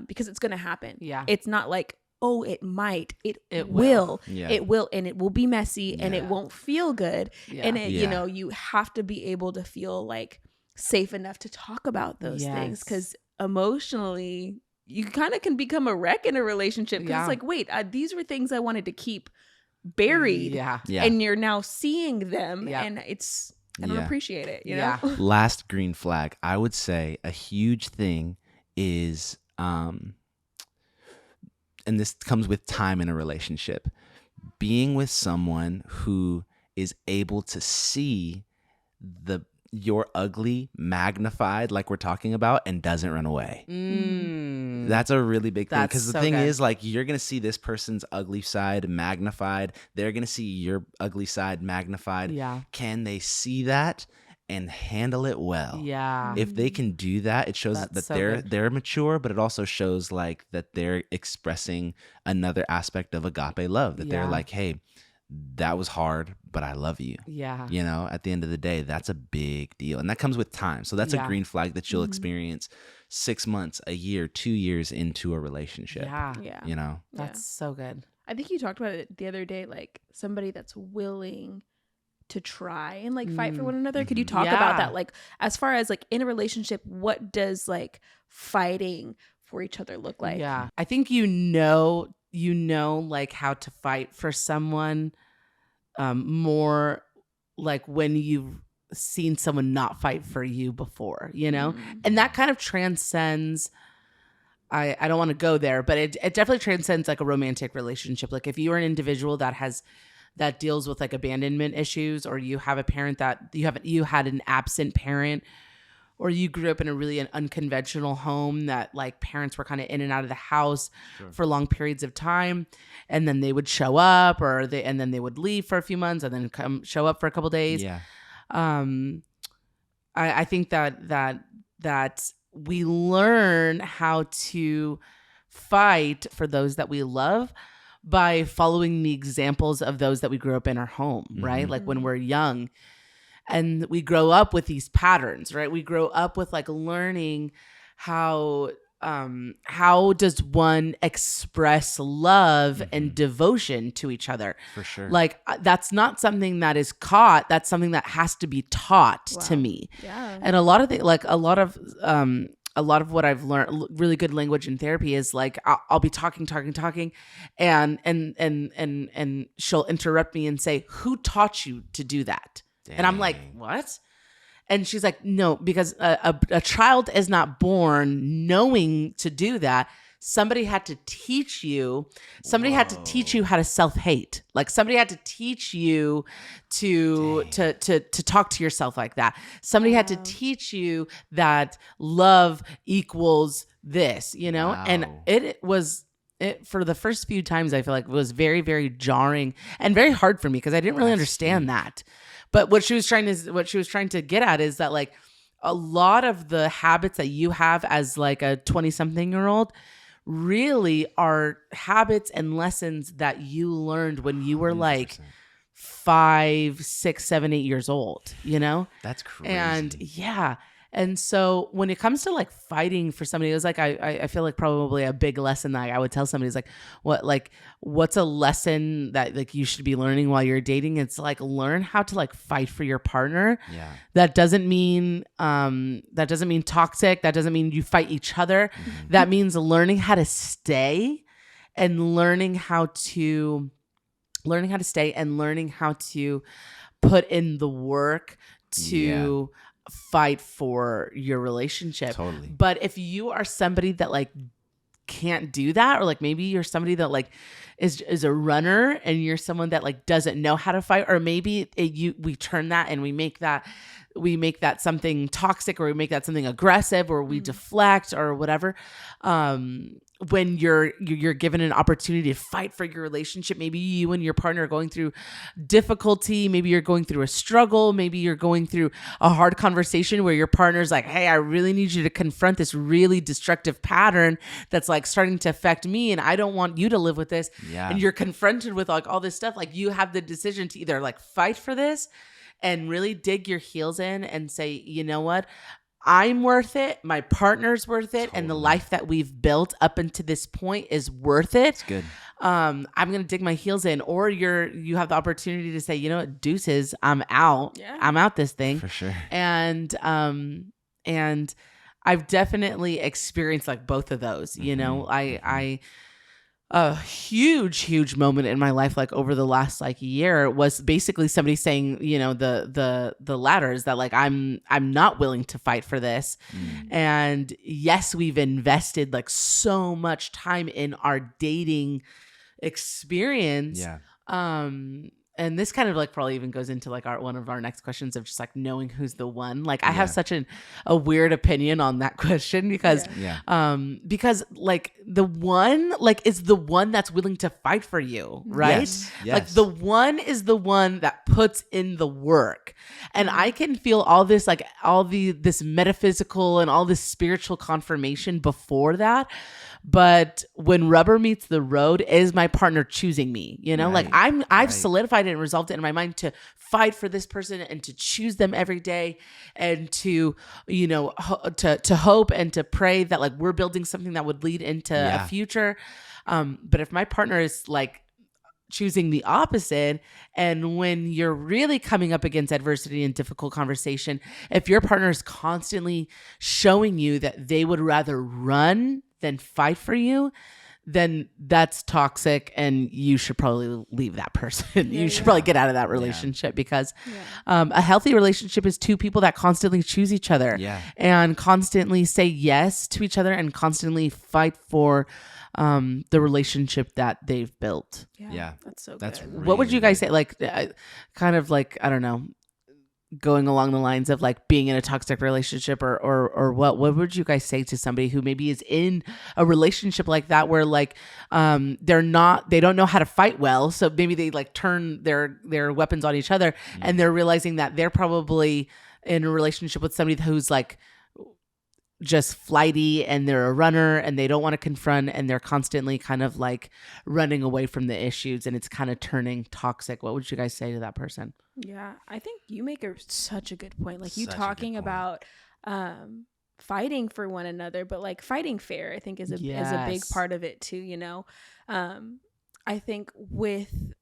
because it's going to happen. Yeah. It's not like, oh, it might, it will. Yeah. It will, and it will be messy and it won't feel good. Yeah. And you know, you have to be able to feel like safe enough to talk about those things, because emotionally you kind of can become a wreck in a relationship, because it's like, wait, these were things I wanted to keep buried, and you're now seeing them, and it's, I don't appreciate it, you know? Last green flag, I would say a huge thing is, and this comes with time in a relationship, being with someone who is able to see your ugly magnified, like we're talking about, and doesn't run away. That's a really big thing, because the thing is, like, you're gonna see this person's ugly side magnified, they're gonna see your ugly side magnified. Can they see that and handle it well? If they can do that, it shows that they're mature, but it also shows like that they're expressing another aspect of agape love, that they're like, hey, that was hard, but I love you. You know, at the end of the day, that's a big deal. And that comes with time. So that's a green flag that you'll experience 6 months, a year, 2 years into a relationship. You know? That's so good. I think you talked about it the other day, like somebody that's willing to try and like fight for one another. Could you talk about that? Like, as far as like in a relationship, what does like fighting for each other look like? I think you know like how to fight for someone more like when you've seen someone not fight for you before, you know? And that kind of transcends, I don't want to go there, but it definitely transcends like a romantic relationship. Like if you are an individual that deals with like abandonment issues, or you have a parent that you had an absent parent, or you grew up in a really unconventional home that like parents were kind of in and out of the house for long periods of time, and then they would show up, and then they would leave for a few months and then show up for a couple days. I think that we learn how to fight for those that we love by following the examples of those that we grew up in our home, right? Like when we're young. And we grow up with these patterns, right? We grow up with like learning how does one express love and devotion to each other. For sure. Like that's not something that is caught. That's something that has to be taught to me. Yeah. And a lot of what I've learned, really good language in therapy, is like I'll be talking, and she'll interrupt me and say, "Who taught you to do that?" Dang. And I'm like, what? And she's like, no, because a child is not born knowing to do that. Somebody had to teach you. Somebody had to teach you how to self-hate. Like somebody had to teach you to talk to yourself like that. Somebody had to teach you that love equals this, you know? Wow. And it for the first few times, I feel like it was very, very jarring and very hard for me, because I didn't really understand that. But what she was trying to get at is that like a lot of the habits that you have as like a 20-something-year-old really are habits and lessons that you learned when you were 100%. Like 5, 6, 7, 8 years old, you know? That's crazy. And And so when it comes to like fighting for somebody, it was like, I feel like probably a big lesson that I would tell somebody is like, what's a lesson that like you should be learning while you're dating? It's like, learn how to like fight for your partner. Yeah. That doesn't mean toxic. That doesn't mean you fight each other. Mm-hmm. That means learning how to stay and learning how to stay and learning how to put in the work to fight for your relationship. Totally. But if you are somebody that like can't do that, or like maybe you're somebody that like is a runner and you're someone that like doesn't know how to fight, or maybe we turn that and we make that something toxic, or we make that something aggressive, or we deflect or whatever. When you're given an opportunity to fight for your relationship, maybe you and your partner are going through difficulty, maybe you're going through a struggle, maybe you're going through a hard conversation where your partner's like, hey, I really need you to confront this really destructive pattern that's like starting to affect me, and I don't want you to live with this. Yeah. And you're confronted with like all this stuff. Like, you have the decision to either like fight for this and really dig your heels in and say, you know what? I'm worth it. My partner's worth it. Totally. And the life that we've built up until this point is worth it. It's good. I'm going to dig my heels in. Or you have the opportunity to say, you know what, deuces, I'm out. Yeah. I'm out this thing. For sure. And I've definitely experienced like both of those, you know, a huge moment in my life, like over the last like year, was basically somebody saying, you know, the ladders that like, I'm not willing to fight for this. And yes, we've invested like so much time in our dating experience. Yeah. And this kind of like probably even goes into like one of our next questions of just like knowing who's the one. Like, I have such a weird opinion on that question because like the one like is the one that's willing to fight for you, right? Yes. Like the one is the one that puts in the work. And I can feel all this like this metaphysical and all this spiritual confirmation before that. But when rubber meets the road, is my partner choosing me? You know, like I've solidified it and resolved it in my mind to fight for this person and to choose them every day, and to, you know, to hope and to pray that like we're building something that would lead into a future. But if my partner is like choosing the opposite, and when you're really coming up against adversity and difficult conversation, if your partner is constantly showing you that they would rather run than fight for you, then that's toxic, and you should probably leave that person. You should probably get out of that relationship, because a healthy relationship is two people that constantly choose each other and constantly say yes to each other and constantly fight for the relationship that they've built. Yeah. That's so that's good. really What would you guys say? Like, kind of like, I don't know, going along the lines of like being in a toxic relationship, or what would you guys say to somebody who maybe is in a relationship like that, where like they don't know how to fight well, so maybe they like turn their weapons on each other, and they're realizing that they're probably in a relationship with somebody who's like just flighty, and they're a runner, and they don't want to confront, and they're constantly kind of like running away from the issues, and it's kind of turning toxic. What would you guys say to that person? Yeah, I think you make such a good point. Like, you talking about fighting for one another, but like fighting fair, I think is a big part of it too, you know. I think with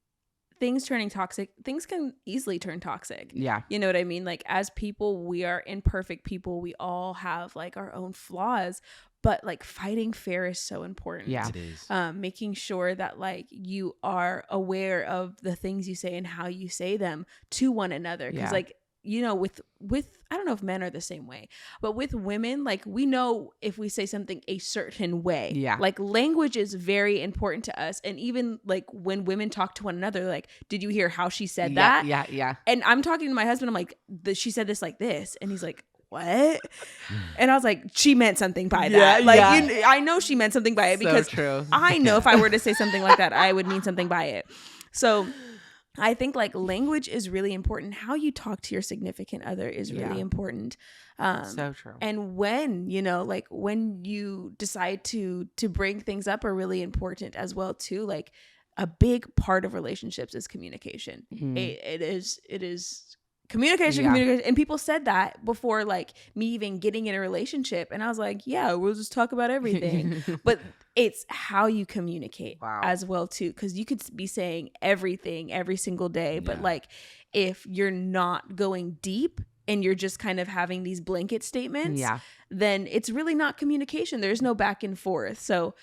things turning toxic, things can easily turn toxic. Yeah. You know what I mean? Like, as people, we are imperfect people. We all have like our own flaws, but like fighting fair is so important. Yeah, it is. Making sure that like you are aware of the things you say and how you say them to one another. Because like, you know, with I don't know if men are the same way, but with women, like, we know if we say something a certain way. Yeah. Like, language is very important to us. And even like when women talk to one another, like, did you hear how she said that? Yeah. And I'm talking to my husband, I'm like, she said this like this. And he's like, what? And I was like, she meant something by that. Like, I know she meant something by it, because I know if I were to say something like that, I would mean something by it. So I think like language is really important. How you talk to your significant other is really important. So true. And when, you know, like when you decide to bring things up are really important as well too. Like, a big part of relationships is communication. It is communication. And people said that before like me even getting in a relationship. And I was like, yeah, we'll just talk about everything. But it's how you communicate as well too. Because you could be saying everything every single day. But like if you're not going deep and you're just kind of having these blanket statements, then it's really not communication. There's no back and forth. So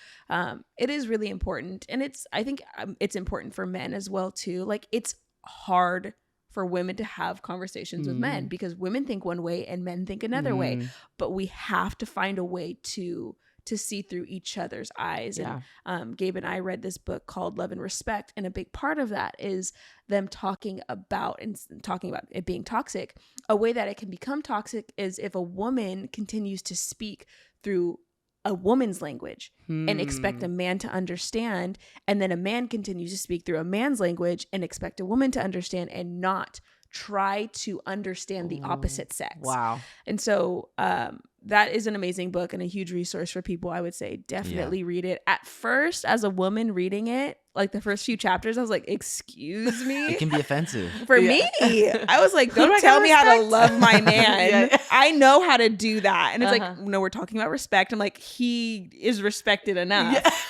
it is really important. And I think it's important for men as well too. Like it's hard for women to have conversations with men because women think one way and men think another way, but we have to find a way to see through each other's eyes. And Gabe and I read this book called Love and Respect, and a big part of that is them talking about it being toxic. A way that it can become toxic is if a woman continues to speak through a woman's language and expect a man to understand, and then a man continues to speak through a man's language and expect a woman to understand and not try to understand the opposite sex. Wow. And so that is an amazing book and a huge resource for people. I would say definitely read it. At first, as a woman reading it, like the first few chapters, I was like, excuse me? It can be offensive. For me, I was like, don't tell me how to love my man. I know how to do that. And it's like, no, we're talking about respect. I'm like, he is respected enough.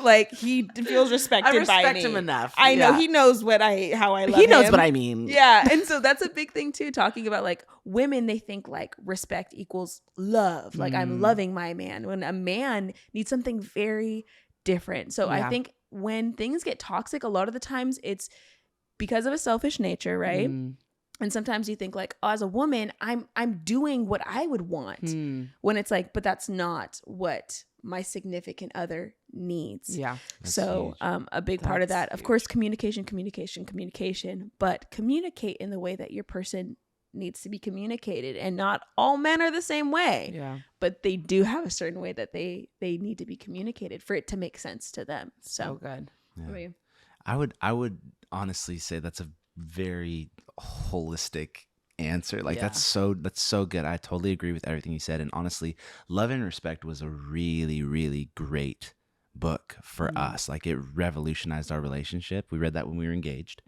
Like he feels respected by me. I respect him enough. I know he knows how I love him. He knows what I mean. Yeah. And so that's a big thing too, talking about like women, they think like respect equals love. Like I'm loving my man, when a man needs something very different. So I think when things get toxic, a lot of the times it's because of a selfish nature, right? And sometimes you think like, oh, as a woman, I'm doing what I would want. When it's like, but that's not what my significant other needs. Yeah. So a big part of that, of course, communication, but communicate in the way that your person needs to be communicated. And not all men are the same way. Yeah. But they do have a certain way that they need to be communicated for it to make sense to them. So good. Yeah. I would honestly say that's a very holistic answer. Like that's so good. I totally agree with everything you said. And honestly, Love and Respect was a really, really great book for us. Like it revolutionized our relationship. We read that when we were engaged.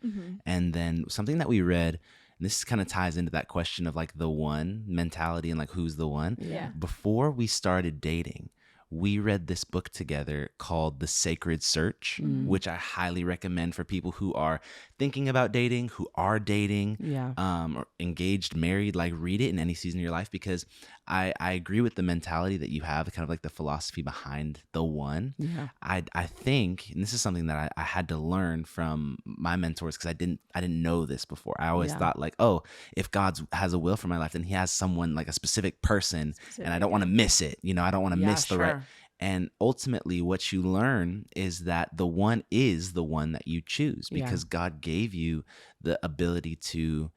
And then something that we read, and this kind of ties into that question of like the one mentality and like who's the one. Yeah. Before we started dating, we read this book together called The Sacred Search, which I highly recommend for people who are thinking about dating, who are dating, or engaged, married. Like read it in any season of your life, because I agree with the mentality that you have, kind of like the philosophy behind the one. Yeah. I think, and this is something that I had to learn from my mentors, because I didn't know this before. I always thought like, oh, if God has a will for my life, then he has someone, like a specific person, and I don't want to miss it. You know, I don't want to miss the right. And ultimately what you learn is that the one is the one that you choose, because God gave you the ability to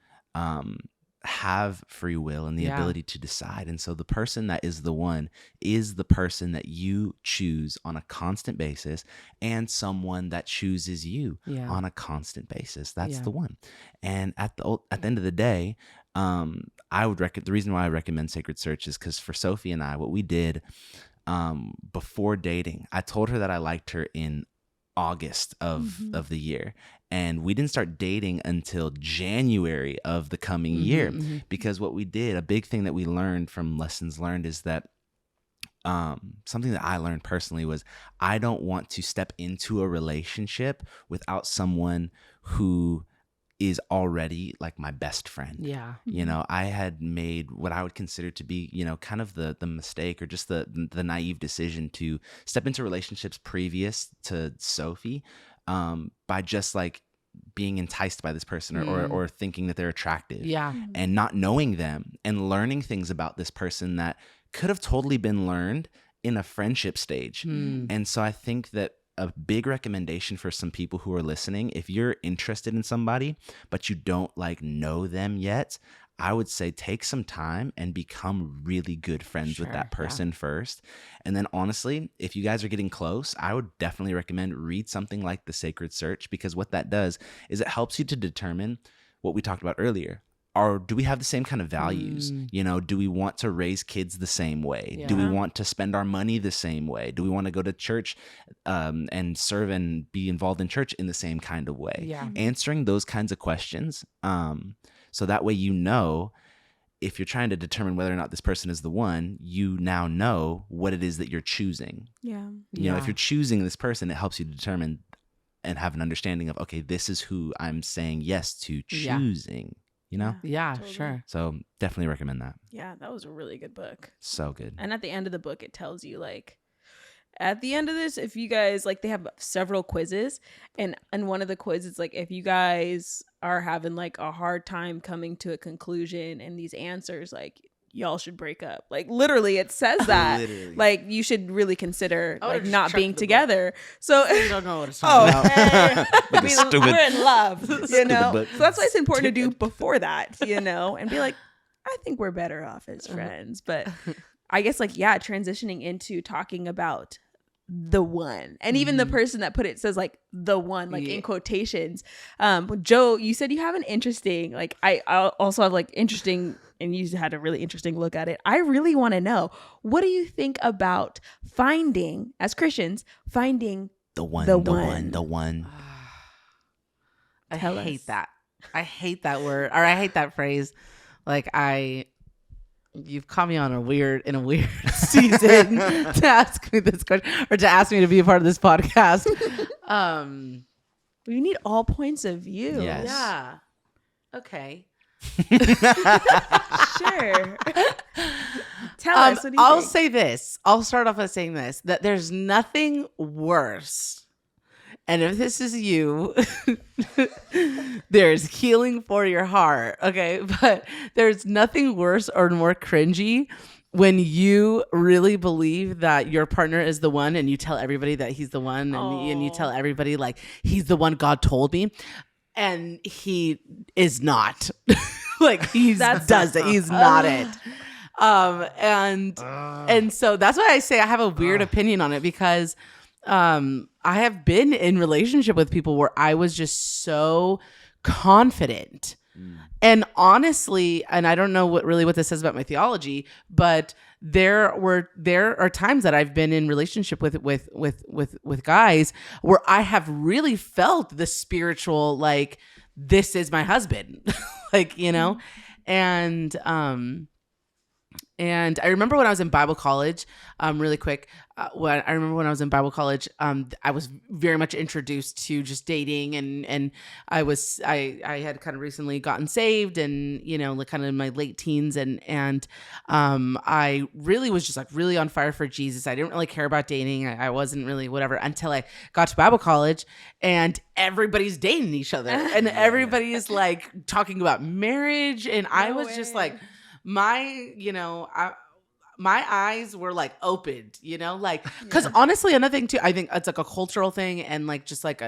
have free will and the ability to decide. And so the person that is the one is the person that you choose on a constant basis, and someone that chooses you on a constant basis. That's the one. And at the end of the day, I would the reason why I recommend Sacred Search is because for Sophie and I, what we did before dating, I told her that I liked her in August of the year, and we didn't start dating until January of the coming year, because what we did, a big thing that we learned from lessons learned, is that something that I learned personally was I don't want to step into a relationship without someone who is already like my best friend. Yeah. You know, I had made what I would consider to be, you know, kind of the mistake, or just the naive decision to step into relationships previous to Sophie, by just like being enticed by this person, or thinking that they're attractive, and not knowing them and learning things about this person that could have totally been learned in a friendship stage. And so I think that a big recommendation for some people who are listening, if you're interested in somebody but you don't like know them yet, I would say take some time and become really good friends with that person first. And then honestly, if you guys are getting close, I would definitely recommend read something like The Sacred Search, because what that does is it helps you to determine what we talked about earlier. Or do we have the same kind of values? You know, do we want to raise kids the same way? Do we want to spend our money the same way? Do we want to go to church and serve and be involved in church in the same kind of way? Answering those kinds of questions So that way, you know, if you're trying to determine whether or not this person is the one, you now know what it is that you're choosing. Yeah. You know, if you're choosing this person, it helps you determine and have an understanding of, okay, this is who I'm saying yes to choosing, you know? Yeah, totally. Sure. So definitely recommend that. Yeah, that was a really good book. So good. And at the end of the book, it tells you, like, at the end of this, if you guys, like, they have several quizzes, and one of the quizzes, like, if you guys are having like a hard time coming to a conclusion and these answers, like, y'all should break up. Like, literally, it says that. Like, you should really consider like not being together. So you don't know what it's talking about. We're in love, you know. So that's why it's important to do before that, you know, and be like, I think we're better off as friends. But I guess, like, yeah, transitioning into talking about the one, and even the person that put it says like the one, like in quotations. Joe, you said you have an interesting, like, I also have like interesting, and you had a really interesting look at it. I really want to know, what do you think about finding, as Christians, finding the one? I hate that. I hate that word, or I hate that phrase. Like, you've caught me on a weird season to ask me this question, or to ask me to be a part of this podcast. We need all points of view. Yes. Yeah. Okay. Sure. Tell us. What do you I'll think? say this. I'll start off by saying this: that there's nothing worse. And if this is you, there's healing for your heart. Okay. But there's nothing worse or more cringy when you really believe that your partner is the one, and you tell everybody that he's the one, and you tell everybody, like, he's the one God told me, and he is not. Like, he's not it. And so that's why I say I have a weird opinion on it, because I have been in relationship with people where I was just so confident. And honestly, and I don't know what this says about my theology, but there are times that I've been in relationship with guys where I have really felt the spiritual, like, this is my husband, like, you know. And I remember when I was in Bible college, really quick, I was in Bible college, I was very much introduced to just dating, and I had kind of recently gotten saved, and, you know, like, kind of in my late teens, and I really was just like really on fire for Jesus. I didn't really care about dating. I wasn't really whatever until I got to Bible college, and everybody's dating each other, and everybody's like talking about marriage, and I was just like, my eyes were like opened, you know, like, because honestly, another thing too, I think it's like a cultural thing, and like just like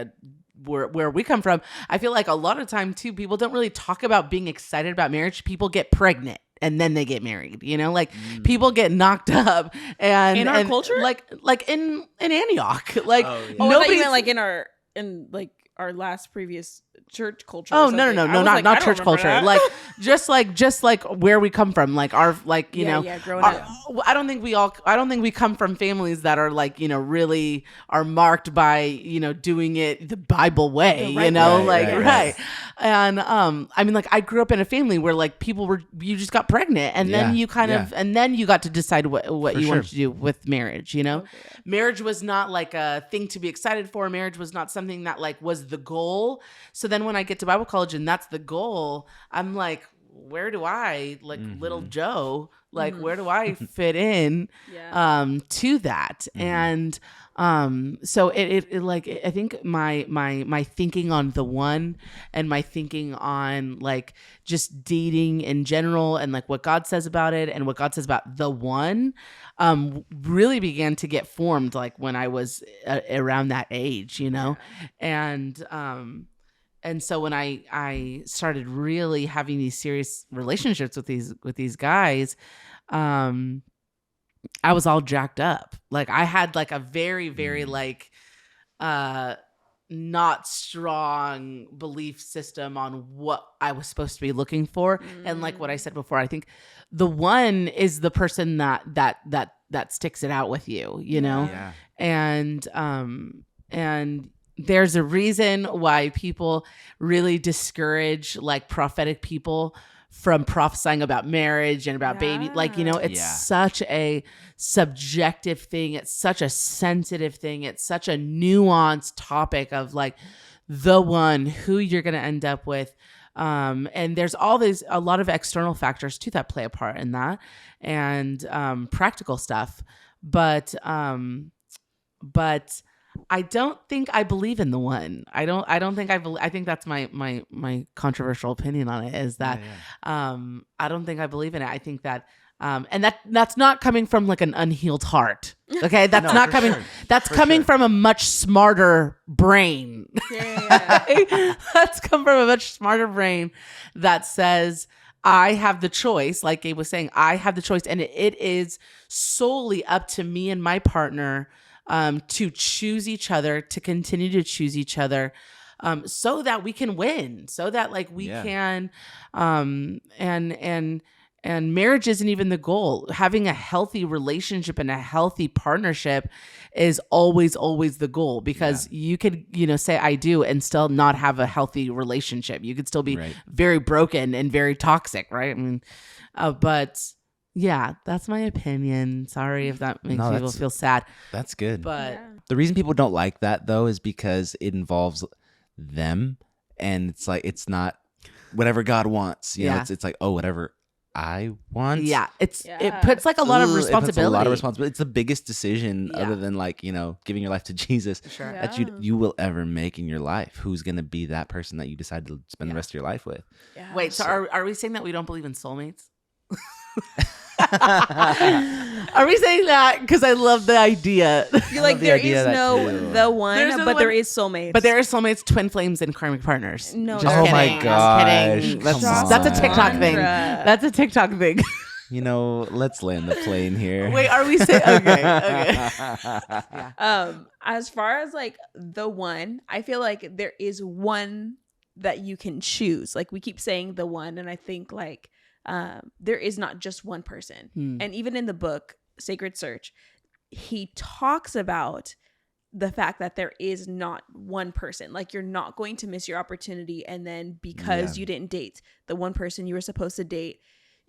where we come from, I feel like a lot of time too, people don't really talk about being excited about marriage. People get pregnant and then they get married, you know, like people get knocked up, and in our culture, like in Antioch, like nobody meant like in our last previous church culture. Oh, no, not church culture. That. Like just like where we come from, like our, like, you know, growing up. I don't think we come from families that are like, you know, really are marked by, you know, doing it the Bible way, you know, right. And I mean, like, I grew up in a family where like you just got pregnant, and then you kind of, and then you got to decide what you wanted to do with marriage, you know. Marriage was not like a thing to be excited for. Marriage was not something that like was the goal. So then when I get to Bible college and that's the goal, I'm like, where do I, like, little Joe, like, where do I fit in to that? And so it like, I think my thinking on the one, and my thinking on like just dating in general, and like what God says about it, and what God says about the one, really began to get formed like when I was around that age, you know. And so when I started really having these serious relationships with these guys, I was all jacked up. Like, I had like a very, very like not strong belief system on what I was supposed to be looking for. And like what I said before, I think the one is the person that sticks it out with you, you know? Yeah. And there's a reason why people really discourage like prophetic people from prophesying about marriage and about baby. Like, you know, it's such a subjective thing. It's such a sensitive thing. It's such a nuanced topic of like the one who you're going to end up with. And there's a lot of external factors too that play a part in that, and practical stuff. But I don't think I believe in the one. I don't think I believe. I think that's my controversial opinion on it is that I don't think I believe in it. I think that and that's not coming from like an unhealed heart. Okay, that's not coming. Sure. That's coming from a much smarter brain. That's come from a much smarter brain that says, I have the choice. Like Gabe was saying, I have the choice, and it is solely up to me and my partner to choose each other, to continue to choose each other, so that we can win, so that like we can, and marriage isn't even the goal. Having a healthy relationship and a healthy partnership is always the goal, because you could, you know, say I do and still not have a healthy relationship. You could still be very broken and very toxic, right? I mean, but yeah, that's my opinion. Sorry if that makes people feel sad. That's good. But the reason people don't like that though is because it involves them, and it's like it's not whatever God wants. You know, it's like, oh, whatever I want. Yeah, it puts like a lot of responsibility. A lot of responsibility. It's the biggest decision other than like, you know, giving your life to Jesus that you will ever make in your life. Who's gonna be that person that you decide to spend the rest of your life with? Yeah. Wait, so are we saying that we don't believe in soulmates? Are we saying that because I love the idea? You're like, there is no the one, but there is soulmates. But there is soulmates, twin flames, and karmic partners. No, oh my gosh, that's a TikTok thing. That's a TikTok thing. You know, let's land the plane here. Wait, are we saying okay? As far as like the one, I feel like there is one that you can choose. Like we keep saying the one, and I think like there is not just one person. And even in the book Sacred Search, he talks about the fact that there is not one person. Like you're not going to miss your opportunity, and then because you didn't date the one person you were supposed to date,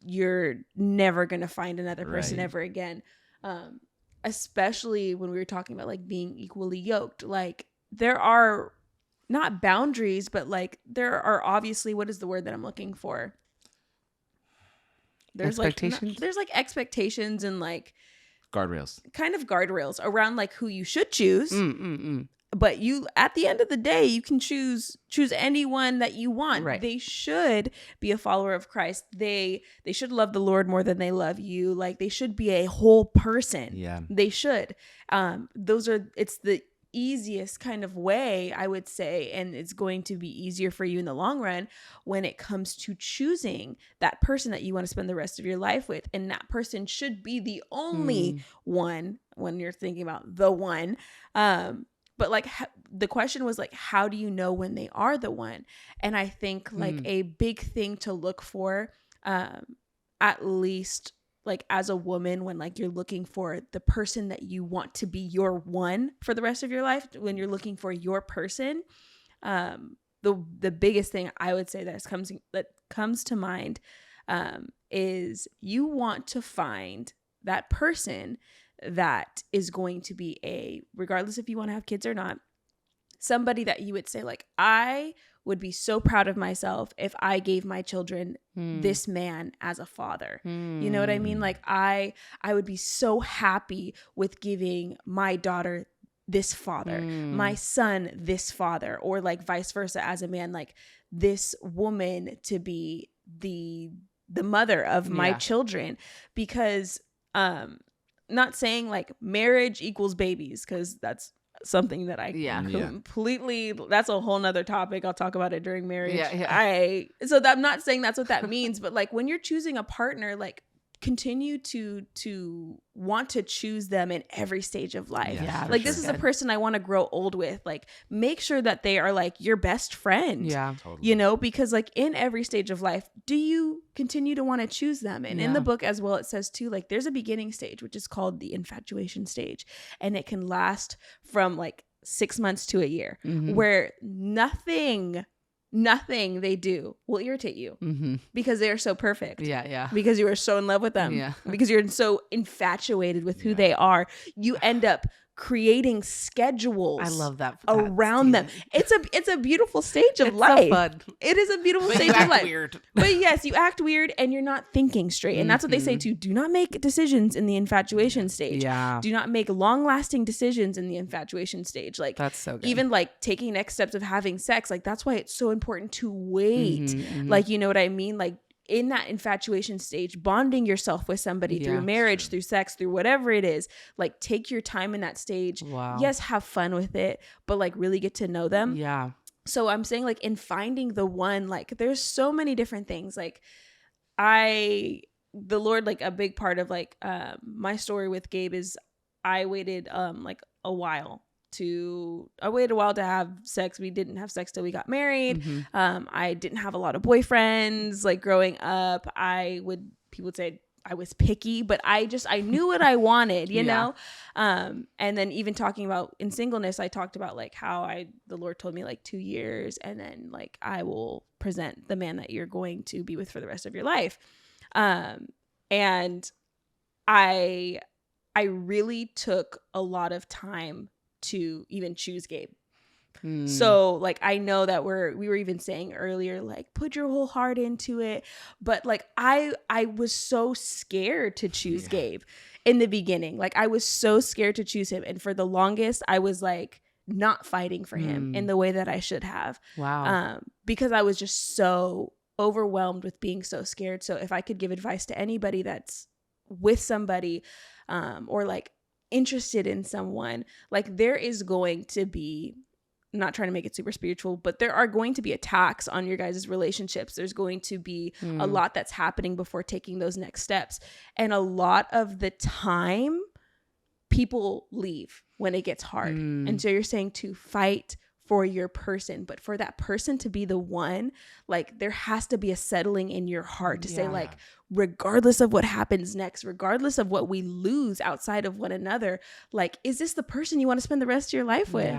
you're never going to find another person ever again. Especially when we were talking about like being equally yoked. Like there are not boundaries, but like there are obviously, what is the word that I'm looking for? There's expectations. There's like expectations and like guardrails, kind of guardrails around like who you should choose. But you, at the end of the day, you can choose anyone that you want. Right. They should be a follower of Christ. They should love the Lord more than they love you. Like they should be a whole person. Yeah, they should. It's the easiest kind of way, I would say, and it's going to be easier for you in the long run when it comes to choosing that person that you want to spend the rest of your life with. And that person should be the only one when you're thinking about the one. But like the question was like, how do you know when they are the one? And I think like a big thing to look for, at least like as a woman, when like you're looking for the person that you want to be your one for the rest of your life, when you're looking for your person, the biggest thing I would say that comes to mind is you want to find that person that is going to be regardless if you want to have kids or not, somebody that you would say like, I would be so proud of myself if I gave my children this man as a father. You know what I mean? Like I would be so happy with giving my daughter this father, my son this father, or like vice versa as a man, like this woman to be the mother of my children. Because not saying like marriage equals babies, because that's something that I completely, that's a whole nother topic. I'll talk about it during marriage. So I'm not saying that's what that means, but like when you're choosing a partner, like continue to want to choose them in every stage of life. Like this is a person I want to grow old with. Like make sure that they are like your best friend. Totally. You know, because like in every stage of life, do you continue to want to choose them? And in the book as well, it says too, like there's a beginning stage, which is called the infatuation stage. And it can last from like 6 months to a year, where nothing they do will irritate you because they are so perfect. Yeah. Because you are so in love with them. Yeah. Because you're so infatuated with who they are. You end up creating schedules. I love that around them. It's a beautiful stage of life. So fun. It is a beautiful But stage you of act life. weird. But yes, you act weird and you're not thinking straight. And that's what they say too. Do not make decisions in the infatuation stage. Yeah. Do not make long-lasting decisions in the infatuation stage. Like that's so good. Even like taking next steps of having sex. Like that's why it's so important to wait. Like, you know what I mean? Like in that infatuation stage, bonding yourself with somebody through marriage, through sex, through whatever it is, like take your time in that stage. Wow. Yes, have fun with it, but like really get to know them. Yeah. So I'm saying like in finding the one, like there's so many different things. Like the Lord, like a big part of like my story with Gabe is I waited like a while to have sex. We didn't have sex till we got married. I didn't have a lot of boyfriends. Like growing up, people would say I was picky, but I knew what I wanted, you know? And then even talking about in singleness, I talked about like how the Lord told me like 2 years, and then like I will present the man that you're going to be with for the rest of your life. And I really took a lot of time to even choose Gabe. So like I know that we were even saying earlier, like put your whole heart into it, but like I was so scared to choose Gabe in the beginning. Like I was so scared to choose him, and for the longest I was like not fighting for him in the way that I should have. Wow. Because I was just so overwhelmed with being so scared. So if I could give advice to anybody that's with somebody or like interested in someone, like there is going to be, I'm not trying to make it super spiritual, but there are going to be attacks on your guys' relationships. There's going to be a lot that's happening before taking those next steps. And a lot of the time people leave when it gets hard. And so you're saying to fight for your person, but for that person to be the one, like there has to be a settling in your heart to say like, regardless of what happens next, regardless of what we lose outside of one another, like, is this the person you want to spend the rest of your life with?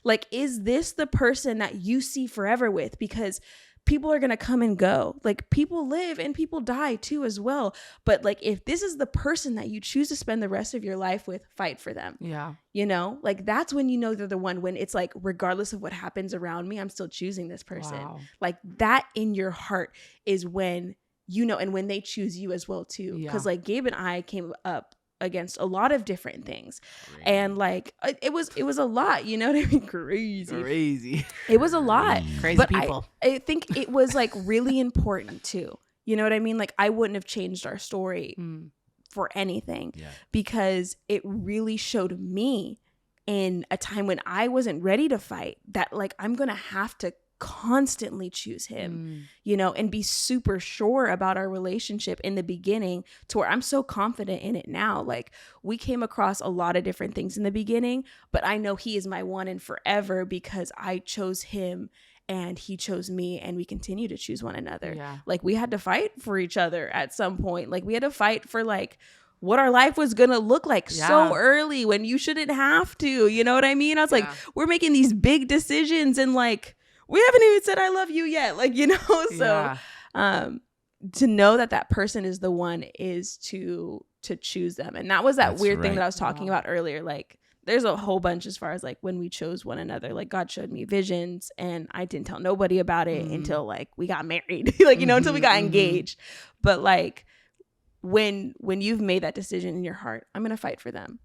Like, is this the person that you see forever with? Because people are going to come and go. Like people live and people die too as well. But like, if this is the person that you choose to spend the rest of your life with, fight for them. Yeah. You know, like that's when you know they're the one, when it's like, regardless of what happens around me, I'm still choosing this person. Wow. Like that in your heart is when, you know, and when they choose you as well too. Because like Gabe and I came up against a lot of different things. And like it was a lot, you know what I mean? Crazy. It was a lot. Crazy but people. I think it was like really important too. You know what I mean? Like I wouldn't have changed our story for anything because it really showed me in a time when I wasn't ready to fight that like I'm gonna have to constantly choose him, you know, and be super sure about our relationship in the beginning to where I'm so confident in it now. Like we came across a lot of different things in the beginning, but I know he is my one and forever because I chose him and he chose me, and we continue to choose one another. Like we had to fight for each other at some point. Like we had to fight for like what our life was gonna look like so early when you shouldn't have to, you know what I mean? I was like, we're making these big decisions and like we haven't even said I love you yet, like, you know. So to know that person is the one is to choose them. And that was that weird thing that I was talking about earlier. Like there's a whole bunch as far as like when we chose one another. Like God showed me visions and I didn't tell nobody about it until like we got married, like, you know, until we got engaged. But like when you've made that decision in your heart, I'm gonna fight for them.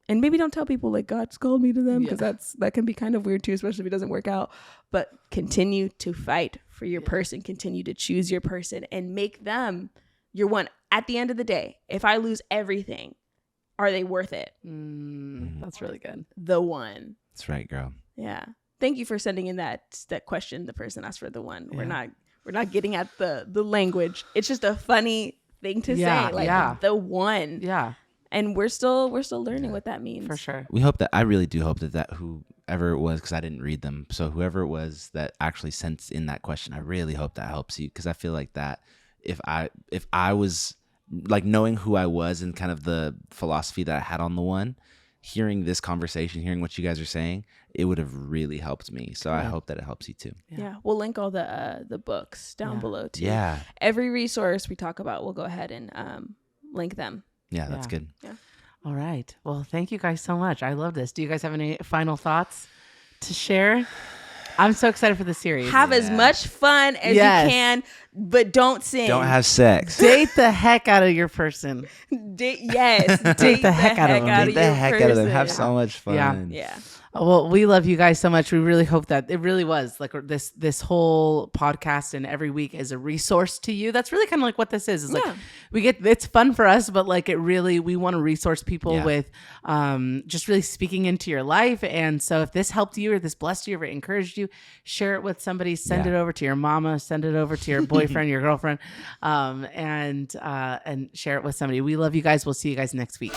And maybe don't tell people like God's called me to them, because that can be kind of weird too, especially if it doesn't work out. But continue to fight for your person, continue to choose your person and make them your one. At the end of the day, if I lose everything, are they worth it? That's really good. The one. That's right, girl. Yeah. Thank you for sending in that question. The person asked for the one. Yeah. We're not getting at the language. It's just a funny thing to say. Like the one. Yeah. And we're still learning what that means. For sure. I really do hope that whoever it was, because I didn't read them. So whoever it was that actually sent in that question, I really hope that helps you, because I feel like that if I was like knowing who I was and kind of the philosophy that I had on the one, hearing this conversation, hearing what you guys are saying, it would have really helped me. So I hope that it helps you too. Yeah. We'll link all the books down below too. Yeah. Every resource we talk about, we'll go ahead and link them. Yeah, that's good. Yeah. All right. Well, thank you guys so much. I love this. Do you guys have any final thoughts to share? I'm so excited for the series. Have as much fun as you can, but don't sin. Don't have sex. Date the heck out of your person. Date the heck out of them. Date the heck out of them. Have so much fun. Yeah. Well, we love you guys so much. We really hope that it really was like this whole podcast and every week is a resource to you. That's really kind of like what this is. It's like it's fun for us, but like we want to resource people with just really speaking into your life. And so if this helped you or this blessed you or encouraged you, share it with somebody, send it over to your mama, send it over to your boyfriend, your girlfriend, and share it with somebody. We love you guys. We'll see you guys next week.